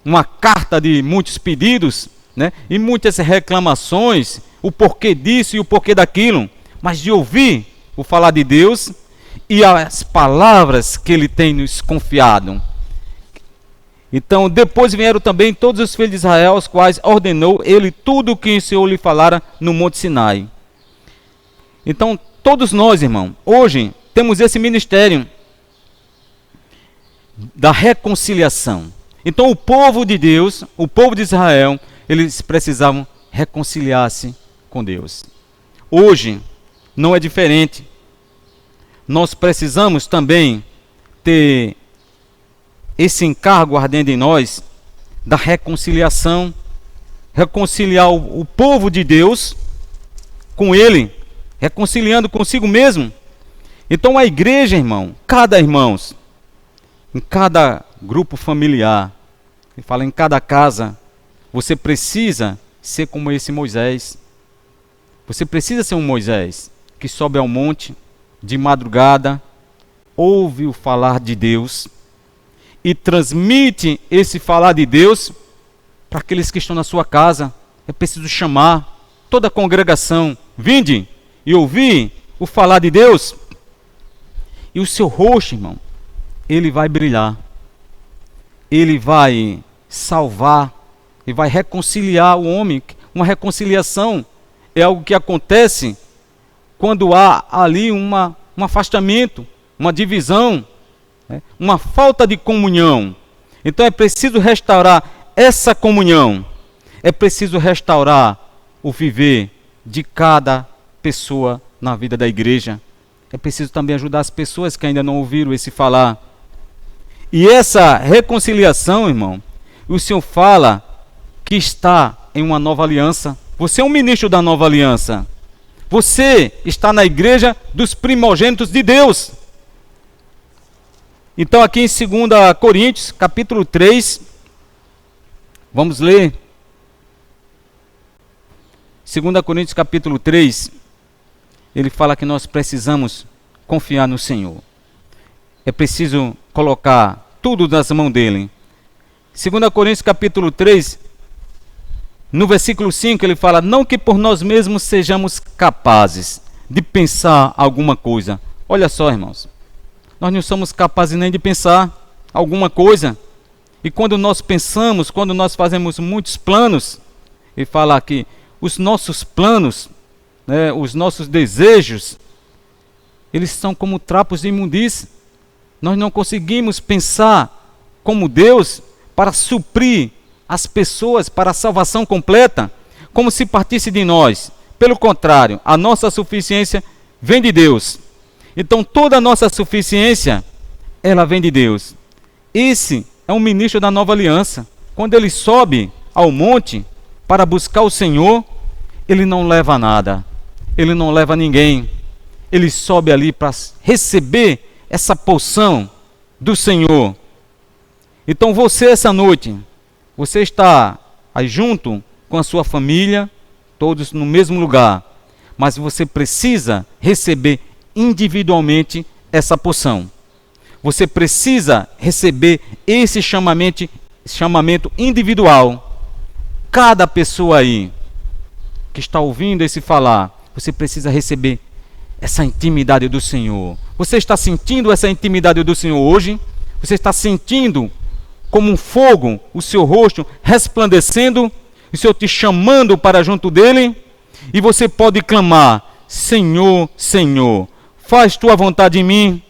uma carta de muitos pedidos, né, e muitas reclamações, o porquê disso e o porquê daquilo, mas de ouvir o falar de Deus e as palavras que ele tem nos confiado. Então, depois vieram também todos os filhos de Israel, aos quais ordenou ele tudo o que o Senhor lhe falara no Monte Sinai. Então, todos nós, irmão, hoje temos esse ministério da reconciliação. Então, o povo de Deus, o povo de Israel, eles precisavam reconciliar-se com Deus. Hoje, não é diferente. Nós precisamos também ter esse encargo ardendo em nós da reconciliação, reconciliar o povo de Deus com Ele, reconciliando consigo mesmo. Então a igreja, irmão, em cada grupo familiar, ele fala em cada casa, você precisa ser como esse Moisés. Você precisa ser um Moisés que sobe ao monte de madrugada, ouve o falar de Deus e transmite esse falar de Deus para aqueles que estão na sua casa. É preciso chamar toda a congregação, vinde e ouvi o falar de Deus, e o seu rosto, irmão, ele vai brilhar, ele vai salvar, e vai reconciliar o homem. Uma reconciliação é algo que acontece quando há ali um afastamento, uma divisão, né? Uma falta de comunhão. Então é preciso restaurar essa comunhão, é preciso restaurar o viver de cada pessoa na vida da igreja. É preciso também ajudar as pessoas que ainda não ouviram esse falar. E essa reconciliação, irmão, o Senhor fala que está em uma nova aliança. Você é um ministro da nova aliança. Você está na igreja dos primogênitos de Deus. Então aqui em 2 Coríntios, capítulo 3, vamos ler. 2 Coríntios, capítulo 3, ele fala que nós precisamos confiar no Senhor. É preciso colocar tudo nas mãos dele. 2 Coríntios, capítulo 3, no versículo 5, ele fala: não que por nós mesmos sejamos capazes de pensar alguma coisa, Olha só, irmãos, nós não somos capazes nem de pensar alguma coisa. E quando nós pensamos, quando nós fazemos muitos planos, e fala aqui, os nossos planos, né, os nossos desejos, eles são como trapos de imundície. Nós não conseguimos pensar como Deus para suprir as pessoas para a salvação completa, como se partisse de nós. Pelo contrário, a nossa suficiência vem de Deus. Então toda a nossa suficiência, ela vem de Deus. Esse é um ministro da nova aliança. Quando ele sobe ao monte para buscar o Senhor, ele não leva nada, ele não leva ninguém. Ele sobe ali para receber essa porção do Senhor. Então você, essa noite, você está aí junto com a sua família, todos no mesmo lugar, mas você precisa receber individualmente essa porção. Você precisa receber esse chamamento individual. Cada pessoa aí que está ouvindo esse falar, você precisa receber essa intimidade do Senhor. Você está sentindo essa intimidade do Senhor hoje? Você está sentindo como um fogo o seu rosto resplandecendo, o Senhor te chamando para junto dele? E você pode clamar: Senhor, Senhor, faz tua vontade em mim.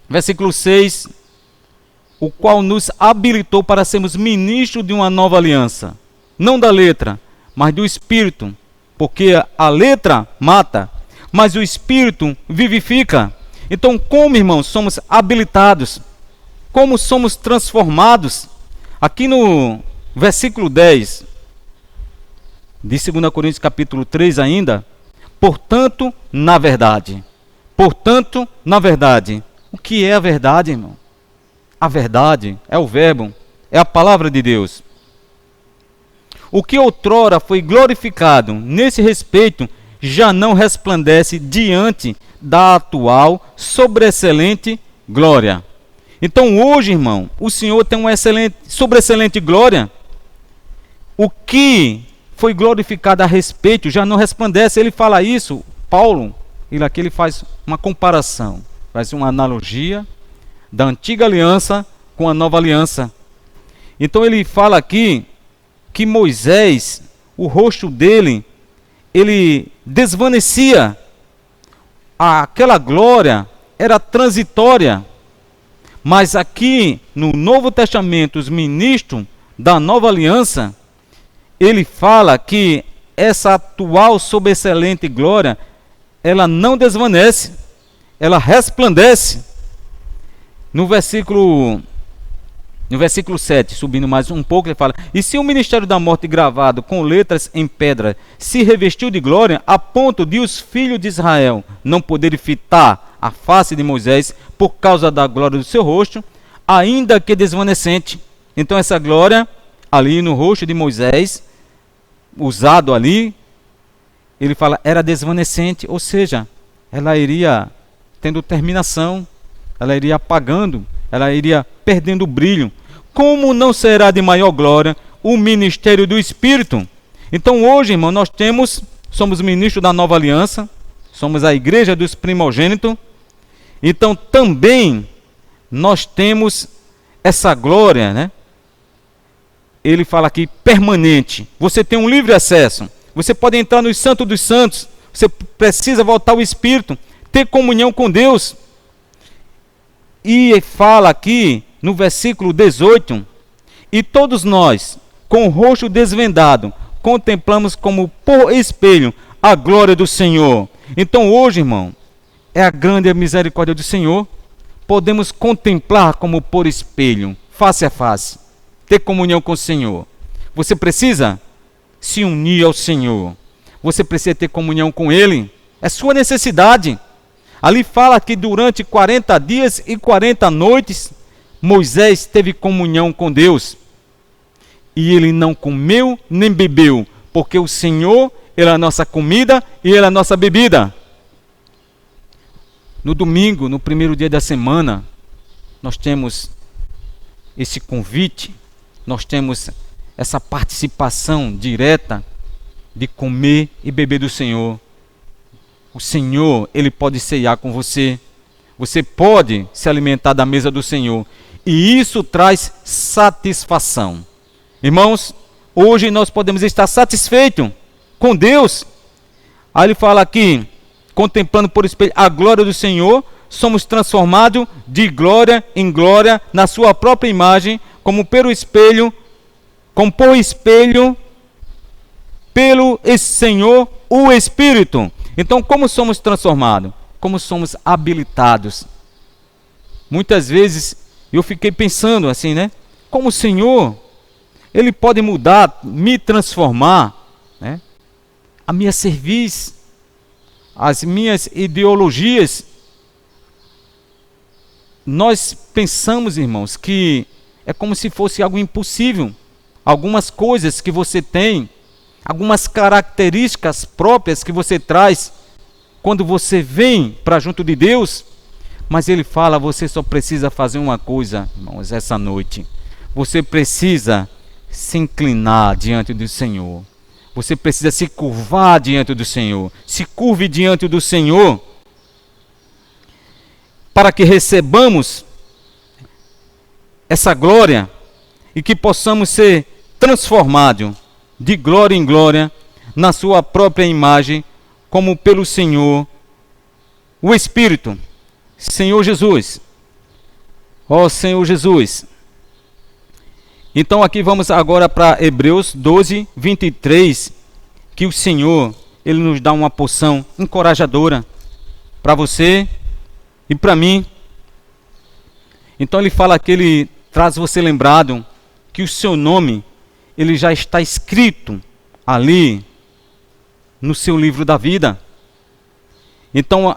Versículo 6, o qual nos habilitou para sermos ministros de uma nova aliança, não da letra, mas do Espírito, porque a letra mata, mas o Espírito vivifica. Então, como, irmãos, somos habilitados? Como somos transformados? Aqui no versículo 10 de 2 Coríntios capítulo 3 ainda, portanto, na verdade. Portanto, na verdade. O que é a verdade, irmão? A verdade é o verbo, é a palavra de Deus. O que outrora foi glorificado nesse respeito já não resplandece diante da atual sobreexcelente glória. Então hoje, irmão, o Senhor tem uma sobreexcelente glória. O que foi glorificado a respeito já não resplandece. Ele fala isso, Paulo, aqui ele faz uma comparação, faz uma analogia da antiga aliança com a nova aliança. Então ele fala aqui que Moisés, o rosto dele, ele desvanecia. Aquela glória era transitória. Mas aqui no Novo Testamento, os ministros da nova aliança, ele fala que essa atual sobreexcelente glória, ela não desvanece, ela resplandece. No versículo 7, subindo mais um pouco, ele fala: e se o ministério da morte gravado com letras em pedra se revestiu de glória, a ponto de os filhos de Israel não poderem fitar a face de Moisés por causa da glória do seu rosto, ainda que desvanecente. Então essa glória ali no rosto de Moisés, usado ali, ele fala, era desvanecente, ou seja, ela iria tendo terminação, ela iria apagando, ela iria perdendo o brilho. Como não será de maior glória o ministério do Espírito? Então hoje, irmão, nós somos ministros da nova aliança, somos a igreja dos primogênitos. Então também nós temos essa glória, né? Ele fala aqui, permanente. Você tem um livre acesso. Você pode entrar no Santo dos Santos. Você precisa voltar ao Espírito, ter comunhão com Deus. E fala aqui no versículo 18: e todos nós, com o rosto desvendado, contemplamos como por espelho a glória do Senhor. Então hoje, irmão, é a grande misericórdia do Senhor. Podemos contemplar como por espelho, face a face, ter comunhão com o Senhor. Você precisa se unir ao Senhor. Você precisa ter comunhão com Ele. É sua necessidade. Ali fala que durante 40 dias e 40 noites, Moisés teve comunhão com Deus. E ele não comeu nem bebeu, porque o Senhor, Ele é a nossa comida e Ele é a nossa bebida. No domingo, no primeiro dia da semana, nós temos esse convite, nós temos essa participação direta de comer e beber do Senhor. o Senhor, Ele pode ceiar com você. Você pode se alimentar da mesa do Senhor. E isso traz satisfação. Irmãos, hoje nós podemos estar satisfeitos com Deus. Aí ele fala aqui, contemplando por espelho a glória do Senhor, somos transformados de glória em glória na sua própria imagem, como por espelho, pelo Senhor, o Espírito. Então, como somos transformados? Como somos habilitados? Muitas vezes eu fiquei pensando assim, né? Como o Senhor, Ele pode mudar, me transformar, né? A minha cerviz, as minhas ideologias. Nós pensamos, irmãos, que é como se fosse algo impossível. Algumas coisas que você tem, algumas características próprias que você traz quando você vem para junto de Deus, mas Ele fala, você só precisa fazer uma coisa, irmãos, essa noite. Você precisa se inclinar diante do Senhor. Você precisa se curvar diante do Senhor. Se curve diante do Senhor, para que recebamos essa glória e que possamos ser transformados de glória em glória na sua própria imagem, como pelo Senhor, o Espírito. Senhor Jesus. Ó Senhor Jesus. Então aqui vamos agora para Hebreus 12, 23, que o Senhor, Ele nos dá uma porção encorajadora para você e para mim. Então Ele fala que Ele traz você lembrado que o seu nome, ele já está escrito ali no seu livro da vida. Então,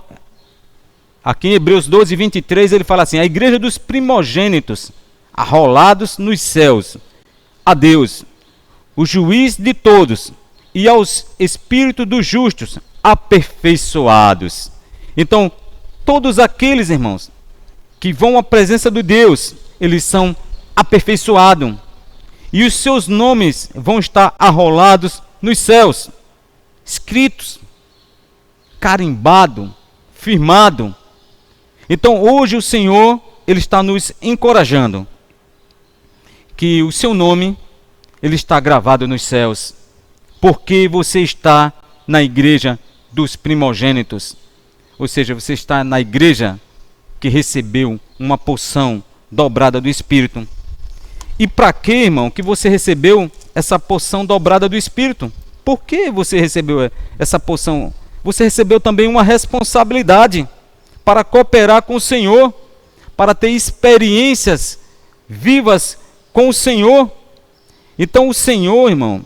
aqui em Hebreus 12, 23, ele fala assim, a igreja dos primogênitos, arrolados nos céus, a Deus, o juiz de todos, e aos espíritos dos justos, aperfeiçoados. Então, todos aqueles, irmãos, que vão à presença de Deus, eles são aperfeiçoados. E os seus nomes vão estar arrolados nos céus, escritos, carimbado, firmado. Então hoje o Senhor, Ele está nos encorajando, que o seu nome, Ele está gravado nos céus, porque você está na igreja dos primogênitos. Ou seja, você está na igreja que recebeu uma porção dobrada do Espírito. E para que, irmão, que você recebeu essa porção dobrada do Espírito? Por que você recebeu essa porção? Você recebeu também uma responsabilidade para cooperar com o Senhor, para ter experiências vivas com o Senhor. Então o Senhor, irmão,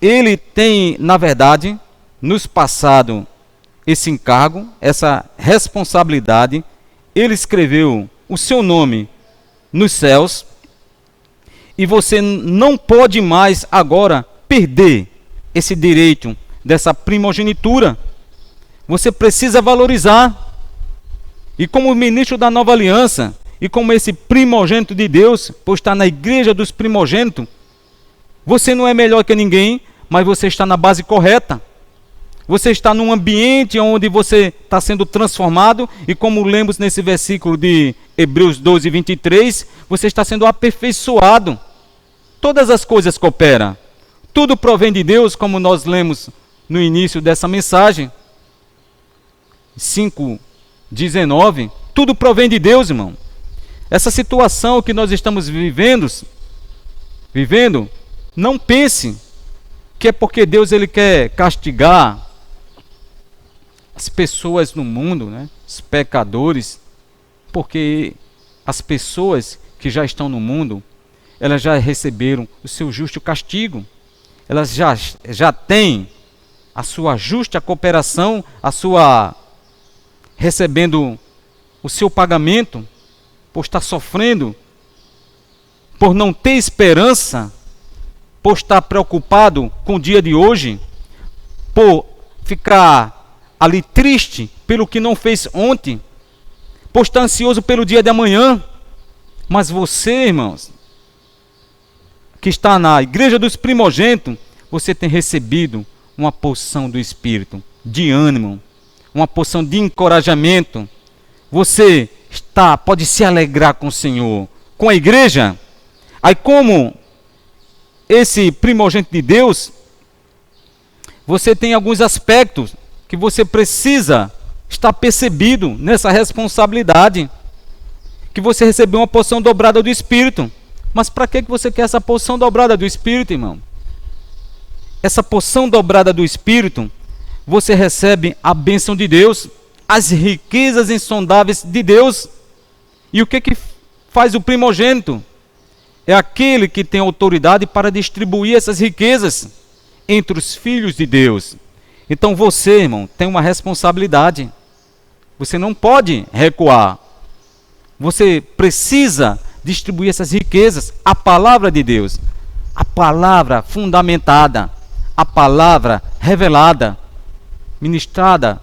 Ele tem, na verdade, nos passado esse encargo, essa responsabilidade. Ele escreveu o seu nome nos céus. E você não pode mais agora perder esse direito dessa primogenitura. Você precisa valorizar. E como ministro da nova aliança, e como esse primogênito de Deus, por estar na igreja dos primogênitos, você não é melhor que ninguém, mas você está na base correta. Você está num ambiente onde você está sendo transformado, e como lemos nesse versículo de Hebreus 12, 23, você está sendo aperfeiçoado. Todas as coisas cooperam. Tudo provém de Deus, como nós lemos no início dessa mensagem. 5:19. Tudo provém de Deus, irmão. Essa situação que nós estamos vivendo, não pense que é porque Deus ele quer castigar as pessoas no mundo, né? Os pecadores, porque as pessoas que já estão no mundo, elas já receberam o seu justo castigo. Elas já têm a sua justa cooperação, recebendo o seu pagamento, por estar sofrendo, por não ter esperança, por estar preocupado com o dia de hoje, por ficar ali triste pelo que não fez ontem, por estar ansioso pelo dia de amanhã. Mas você, irmãos, que está na igreja dos primogênitos, você tem recebido uma porção do Espírito, de ânimo, uma porção de encorajamento. Você pode se alegrar com o Senhor, com a igreja. Aí, como esse primogênito de Deus, você tem alguns aspectos que você precisa estar percebido nessa responsabilidade, que você recebeu uma porção dobrada do Espírito. Mas para que você quer essa porção dobrada do Espírito, irmão? Essa porção dobrada do Espírito, você recebe a bênção de Deus, as riquezas insondáveis de Deus. E o que faz o primogênito? É aquele que tem autoridade para distribuir essas riquezas entre os filhos de Deus. Então você, irmão, tem uma responsabilidade. Você não pode recuar. Você precisa distribuir essas riquezas, a palavra de Deus, a palavra fundamentada, a palavra revelada, ministrada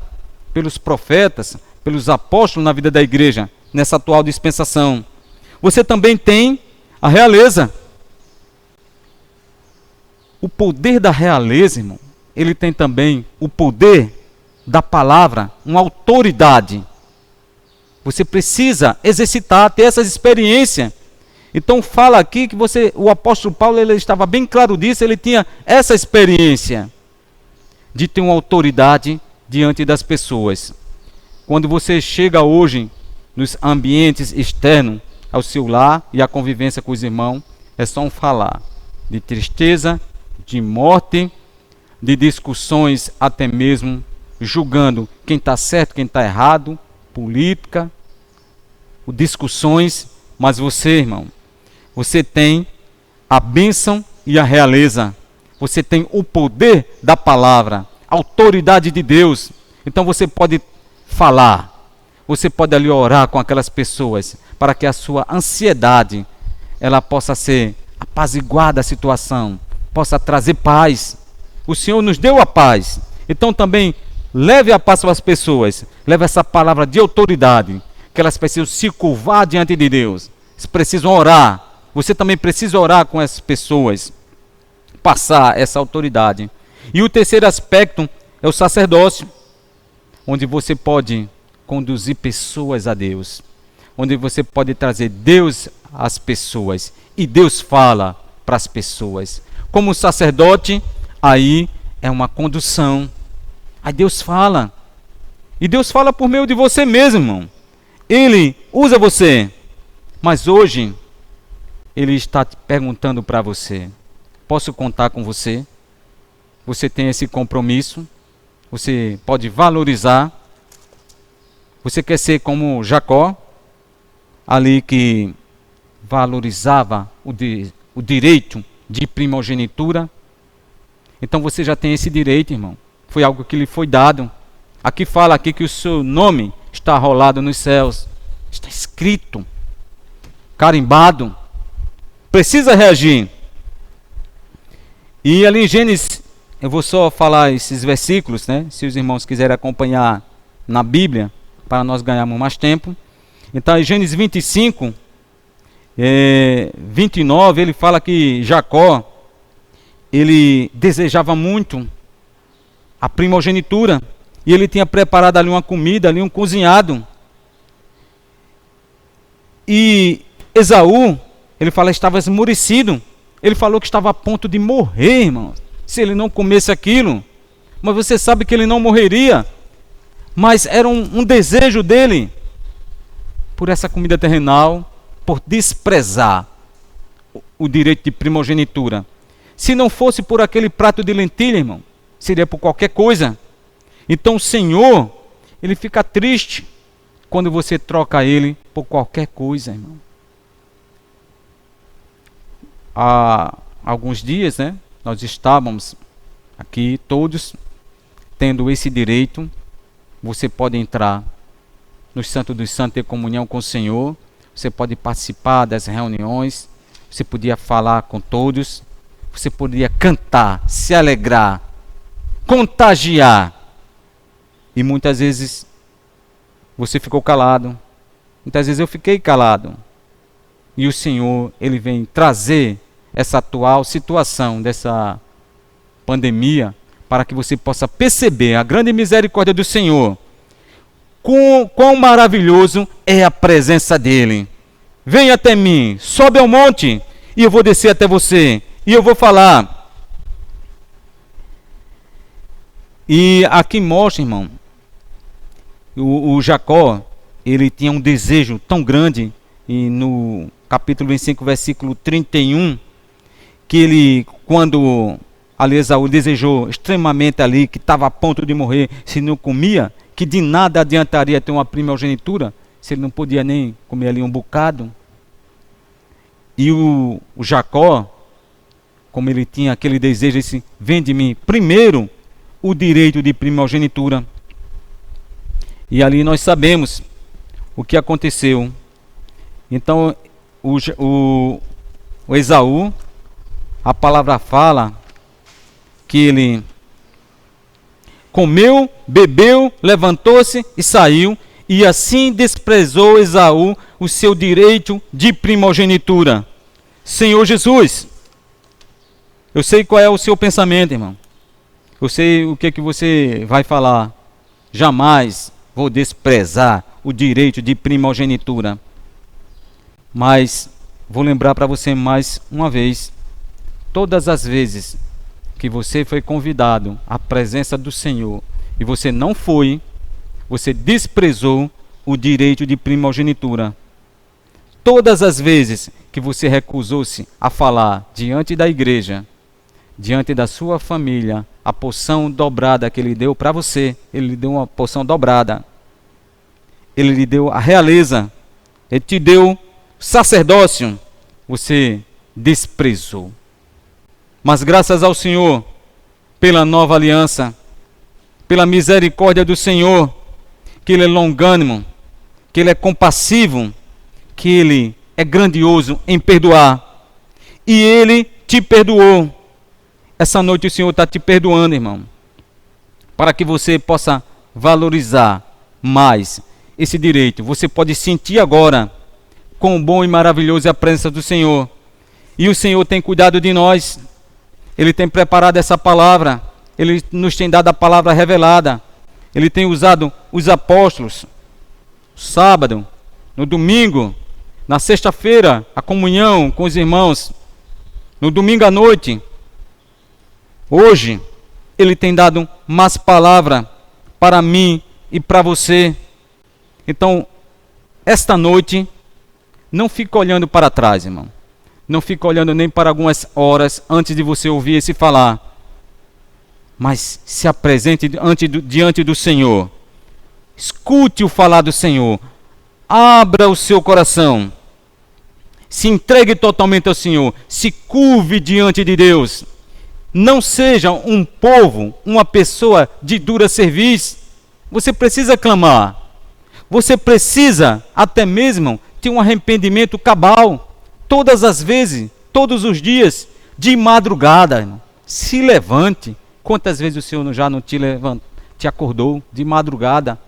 pelos profetas, pelos apóstolos na vida da igreja, nessa atual dispensação. Você também tem a realeza. O poder da realeza, irmão, ele tem também o poder da palavra, uma autoridade. Você precisa exercitar, ter essas experiências. Então fala aqui que o apóstolo Paulo, ele estava bem claro disso, ele tinha essa experiência de ter uma autoridade diante das pessoas. Quando você chega hoje nos ambientes externos ao seu lar e a convivência com os irmãos, é só um falar de tristeza, de morte, de discussões, até mesmo julgando quem está certo, quem está errado, política, discussões. Mas você, irmão, você tem a bênção e a realeza. Você tem o poder da palavra, a autoridade de Deus. Então você pode falar, você pode ali orar com aquelas pessoas, para que a sua ansiedade, ela possa ser apaziguada a situação, possa trazer paz. O Senhor nos deu a paz. Então também leve a paz para as pessoas, leve essa palavra de autoridade, que elas precisam se curvar diante de Deus, eles precisam orar. Você também precisa orar com essas pessoas, passar essa autoridade. E o terceiro aspecto é o sacerdócio, onde você pode conduzir pessoas a Deus, onde você pode trazer Deus às pessoas, e Deus fala para as pessoas. Como sacerdote, aí é uma condução. Aí Deus fala, e Deus fala por meio de você mesmo, irmão. Ele usa você, mas hoje Ele está te perguntando para você: posso contar com você? Você tem esse compromisso? Você pode valorizar? Você quer ser como Jacó, ali que valorizava o direito de primogenitura? Então você já tem esse direito, irmão. Foi algo que lhe foi dado. Aqui fala aqui que o seu nome está rolado nos céus. Está escrito, carimbado. Precisa reagir. E ali em Gênesis, eu vou só falar esses versículos, né? Se os irmãos quiserem acompanhar na Bíblia, para nós ganharmos mais tempo. Então em Gênesis 25, 29, ele fala que Jacó, ele desejava muito a primogenitura, e ele tinha preparado ali uma comida, ali um cozinhado. E Esaú, ele fala, estava esmorecido. Ele falou que estava a ponto de morrer, irmão, se ele não comesse aquilo. Mas você sabe que ele não morreria. Mas era um desejo dele por essa comida terrenal, por desprezar o direito de primogenitura. Se não fosse por aquele prato de lentilha, irmão, seria por qualquer coisa. Então o Senhor, Ele fica triste quando você troca Ele por qualquer coisa, irmão. Há alguns dias, né, nós estávamos aqui todos tendo esse direito. Você pode entrar no Santo dos Santos, ter comunhão com o Senhor. Você pode participar das reuniões. Você podia falar com todos. Você podia cantar, se alegrar, contagiar. E muitas vezes você ficou calado. Muitas vezes eu fiquei calado. E o Senhor, Ele vem trazer essa atual situação dessa pandemia, para que você possa perceber a grande misericórdia do Senhor, quão maravilhoso é a presença dele. Venha até mim, sobe ao monte, e eu vou descer até você, e eu vou falar. E aqui mostra, irmão, o Jacó, ele tinha um desejo tão grande, e no capítulo 25, versículo 31, que ele, quando Esaú desejou extremamente ali, que estava a ponto de morrer, se não comia, que de nada adiantaria ter uma primogenitura, se ele não podia nem comer ali um bocado. E o Jacó, como ele tinha aquele desejo, ele disse: vende-me primeiro o direito de primogenitura. E ali nós sabemos o que aconteceu. Então, o Esaú, a palavra fala que ele comeu, bebeu, levantou-se e saiu, e assim desprezou Esaú o seu direito de primogenitura. Senhor Jesus, eu sei qual é o seu pensamento, irmão. Eu sei o que você vai falar. Jamais vou desprezar o direito de primogenitura. Mas vou lembrar para você mais uma vez: todas as vezes que você foi convidado à presença do Senhor e você não foi, você desprezou o direito de primogenitura. Todas as vezes que você recusou-se a falar diante da igreja, diante da sua família, a porção dobrada que ele deu para você, ele lhe deu uma porção dobrada. Ele lhe deu a realeza, ele te deu sacerdócio, você desprezou. Mas graças ao Senhor, pela nova aliança, pela misericórdia do Senhor, que Ele é longânimo, que Ele é compassivo, que Ele é grandioso em perdoar, e Ele te perdoou. Essa noite o Senhor está te perdoando, irmão, para que você possa valorizar mais esse direito. Você pode sentir agora quão bom e maravilhoso é a presença do Senhor. E o Senhor tem cuidado de nós. Ele tem preparado essa palavra. Ele nos tem dado a palavra revelada. Ele tem usado os apóstolos. No sábado, no domingo, na sexta-feira, a comunhão com os irmãos. No domingo à noite. Hoje, Ele tem dado mais palavra para mim e para você. Então, esta noite, não fique olhando para trás, irmão. Não fique olhando nem para algumas horas antes de você ouvir esse falar. Mas se apresente diante do Senhor. Escute o falar do Senhor. Abra o seu coração. Se entregue totalmente ao Senhor. Se curve diante de Deus. Não seja um povo, uma pessoa de dura serviço. Você precisa clamar. Você precisa até mesmo ter um arrependimento cabal. Todas as vezes, todos os dias, de madrugada, irmão. Se levante. Quantas vezes o Senhor já não te acordou de madrugada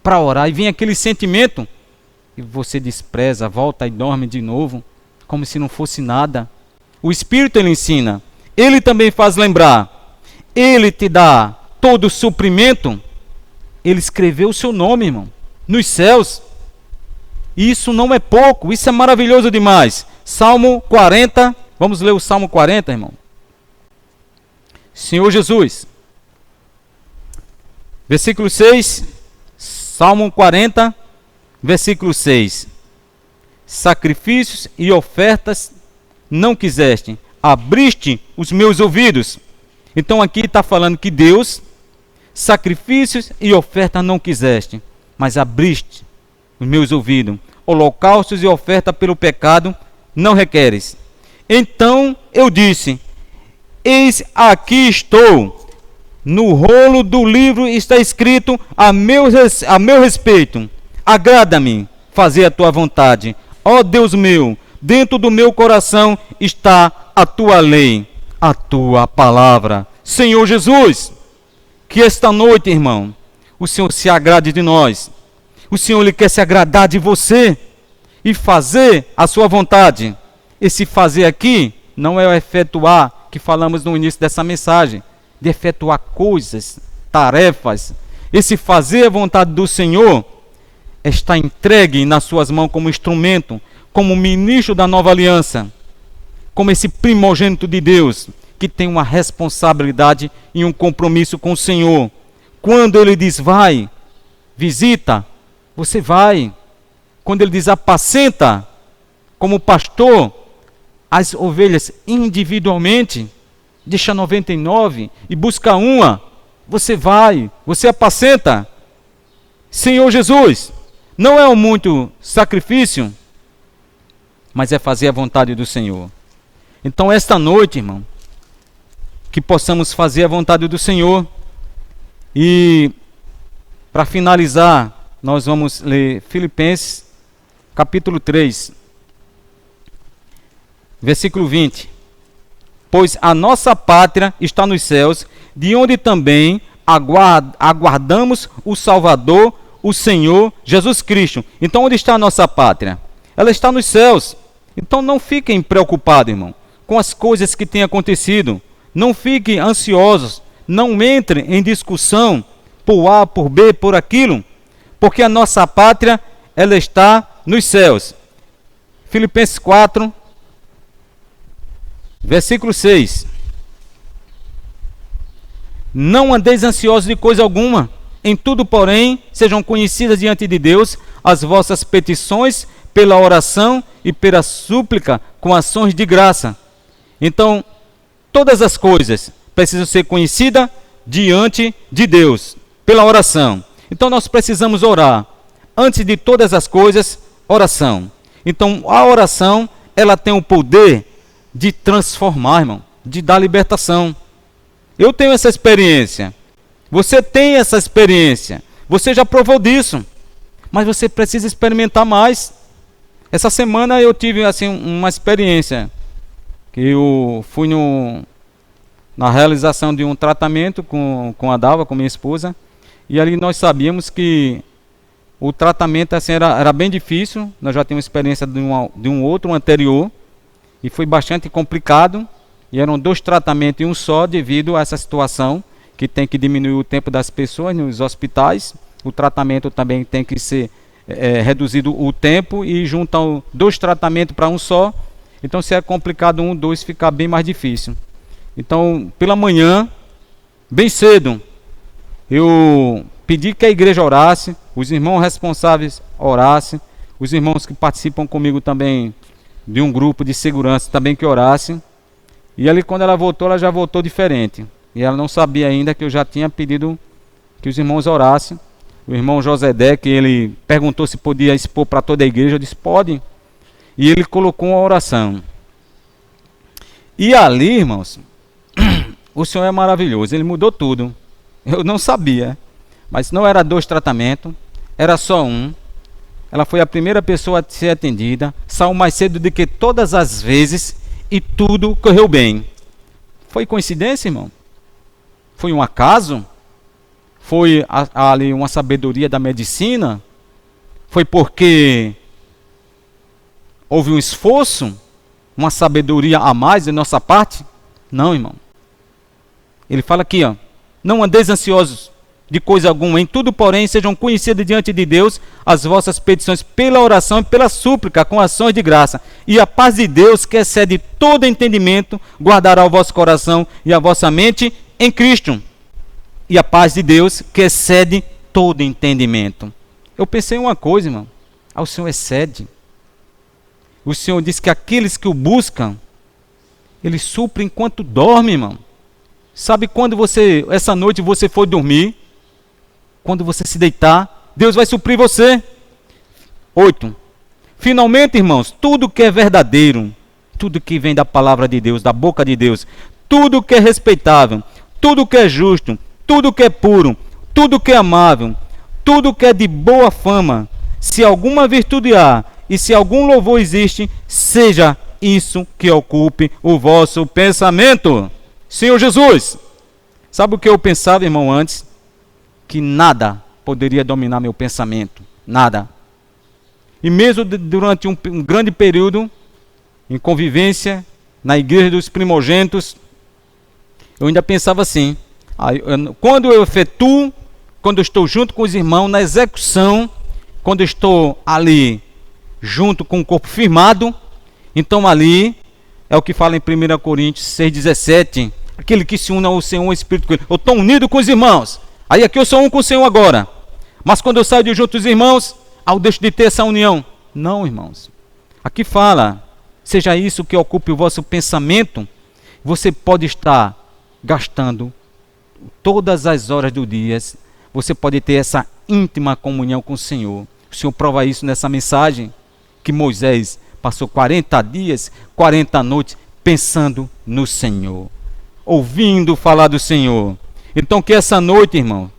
para orar e vem aquele sentimento e você despreza, volta e dorme de novo, como se não fosse nada. O Espírito, ele ensina. Ele também faz lembrar. Ele te dá todo o suprimento. Ele escreveu o seu nome, irmão, nos céus. Isso não é pouco, isso é maravilhoso demais. Salmo 40, vamos ler o Salmo 40, irmão. Senhor Jesus, versículo 6, Salmo 40, versículo 6. Sacrifícios e ofertas não quiseste, abriste os meus ouvidos. Então aqui está falando que Deus, sacrifícios e ofertas não quiseste, mas abriste os meus ouvidos. Holocaustos e oferta pelo pecado não requeres. Então eu disse: eis aqui estou. No rolo do livro está escrito a meu respeito. Agrada-me fazer a tua vontade. Ó Deus meu, dentro do meu coração está a tua lei, a tua palavra. Senhor Jesus, que esta noite, irmão, o Senhor se agrade de nós. O Senhor, ele quer se agradar de você e fazer a sua vontade. Esse fazer aqui não é o efetuar que falamos no início dessa mensagem, de efetuar coisas, tarefas. Esse fazer a vontade do Senhor está entregue nas suas mãos como instrumento, como ministro da nova aliança, como esse primogênito de Deus, que tem uma responsabilidade e um compromisso com o Senhor. Quando Ele diz vai, visita, você vai. Quando Ele diz apacenta, como pastor, as ovelhas individualmente, deixa 99 e busca uma, você vai, você apacenta. Senhor Jesus, não é muito sacrifício, mas é fazer a vontade do Senhor. Então esta noite, irmão, que possamos fazer a vontade do Senhor. E para finalizar, nós vamos ler Filipenses capítulo 3, versículo 20. Pois a nossa pátria está nos céus, de onde também aguardamos o Salvador, o Senhor Jesus Cristo. Então onde está a nossa pátria? Ela está nos céus. Então não fiquem preocupados, irmão, com as coisas que têm acontecido. Não fiquem ansiosos, não entrem em discussão por A, por B, por aquilo, porque a nossa pátria, ela está nos céus. Filipenses 4, versículo 6. Não andeis ansiosos de coisa alguma, em tudo, porém, sejam conhecidas diante de Deus as vossas petições pela oração e pela súplica com ações de graça. Então, todas as coisas precisam ser conhecidas diante de Deus, pela oração. Então nós precisamos orar. Antes de todas as coisas, oração. Então a oração, ela tem o poder de transformar, irmão, de dar libertação. Eu tenho essa experiência. Você tem essa experiência. Você já provou disso. Mas você precisa experimentar mais. Essa semana eu tive assim uma experiência. Que eu fui na realização de um tratamento com a Dalva, com minha esposa, e ali nós sabíamos que o tratamento assim, era bem difícil. Nós já tínhamos experiência de um outro anterior, e foi bastante complicado, e eram 2 tratamentos em um só, devido a essa situação, que tem que diminuir o tempo das pessoas nos hospitais. O tratamento também tem que ser reduzido o tempo, e juntam 2 tratamentos para um só. Então se é complicado 1, 2, fica bem mais difícil. Então pela manhã, bem cedo, eu pedi que a igreja orasse, os irmãos responsáveis orassem, os irmãos que participam comigo também de um grupo de segurança também que orassem. E ali quando ela voltou, ela já voltou diferente. E ela não sabia ainda que eu já tinha pedido que os irmãos orassem. O irmão Josedé, que ele perguntou se podia expor para toda a igreja, eu disse, pode. E ele colocou uma oração. E ali, irmãos, o Senhor é maravilhoso, Ele mudou tudo. Eu não sabia, mas não era 2 tratamentos, era só um. Ela foi a primeira pessoa a ser atendida, saiu mais cedo do que todas as vezes, e tudo correu bem. Foi coincidência, irmão? Foi um acaso? Foi ali uma sabedoria da medicina? Foi porque houve um esforço, uma sabedoria a mais de nossa parte? Não, irmão. Ele fala aqui, ó, não andeis ansiosos de coisa alguma, em tudo, porém, sejam conhecidas diante de Deus as vossas petições pela oração e pela súplica, com ações de graça. E a paz de Deus, que excede todo entendimento, guardará o vosso coração e a vossa mente em Cristo. E a paz de Deus, que excede todo entendimento. Eu pensei em uma coisa, irmão, o Senhor excede. O Senhor diz que aqueles que o buscam, Ele supre enquanto dorme, irmão. Sabe quando essa noite você for dormir, quando você se deitar, Deus vai suprir você. 8. Finalmente, irmãos, tudo que é verdadeiro, tudo que vem da palavra de Deus, da boca de Deus, tudo que é respeitável, tudo que é justo, tudo que é puro, tudo que é amável, tudo que é de boa fama, se alguma virtude há, e se algum louvor existe, seja isso que ocupe o vosso pensamento. Senhor Jesus, sabe o que eu pensava, irmão, antes? Que nada poderia dominar meu pensamento. Nada. E mesmo durante um grande período, em convivência, na igreja dos primogênitos, eu ainda pensava assim, quando eu efetuo, quando eu estou junto com os irmãos, na execução, quando eu estou ali junto com o corpo firmado, então ali é o que fala em 1 Coríntios 6,17, aquele que se une ao Senhor, o Espírito com ele. Eu estou unido com os irmãos, aí aqui eu sou um com o Senhor agora, mas quando eu saio de junto dos irmãos, eu deixo de ter essa união. Não, irmãos, aqui fala, seja isso que ocupe o vosso pensamento, você pode estar gastando todas as horas do dia, você pode ter essa íntima comunhão com o Senhor. O Senhor prova isso nessa mensagem, que Moisés passou 40 dias, 40 noites, pensando no Senhor, ouvindo falar do Senhor. Então que essa noite, irmão,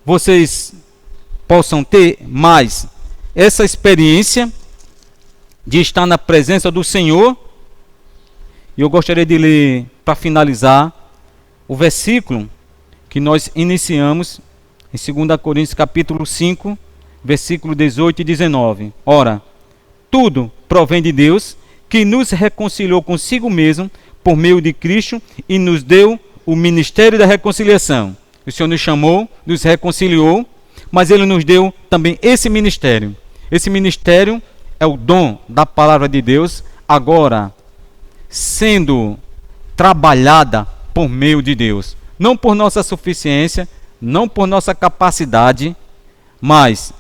vocês possam ter mais essa experiência de estar na presença do Senhor. E eu gostaria de ler, para finalizar, o versículo que nós iniciamos em 2 Coríntios capítulo 5, versículo 18 e 19. Ora, tudo provém de Deus, que nos reconciliou consigo mesmo por meio de Cristo e nos deu o ministério da reconciliação. O Senhor nos chamou, nos reconciliou, mas Ele nos deu também esse ministério. Esse ministério é o dom da palavra de Deus, agora sendo trabalhada por meio de Deus. Não por nossa suficiência, não por nossa capacidade, mas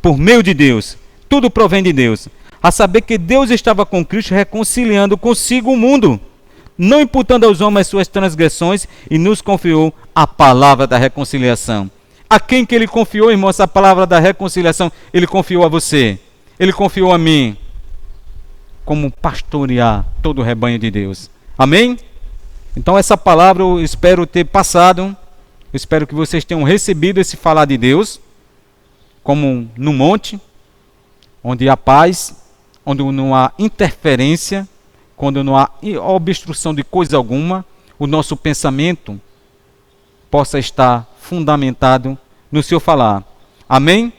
por meio de Deus. Tudo provém de Deus. A saber que Deus estava com Cristo reconciliando consigo o mundo, não imputando aos homens suas transgressões, e nos confiou a palavra da reconciliação. A quem que Ele confiou, irmão, essa palavra da reconciliação? Ele confiou a você. Ele confiou a mim, como pastorear todo o rebanho de Deus. Amém? Então essa palavra eu espero ter passado, eu espero que vocês tenham recebido esse falar de Deus, como no monte, onde há paz, onde não há interferência, quando não há obstrução de coisa alguma, o nosso pensamento possa estar fundamentado no seu falar. Amém?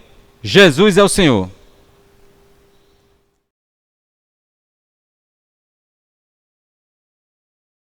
Jesus é o Senhor.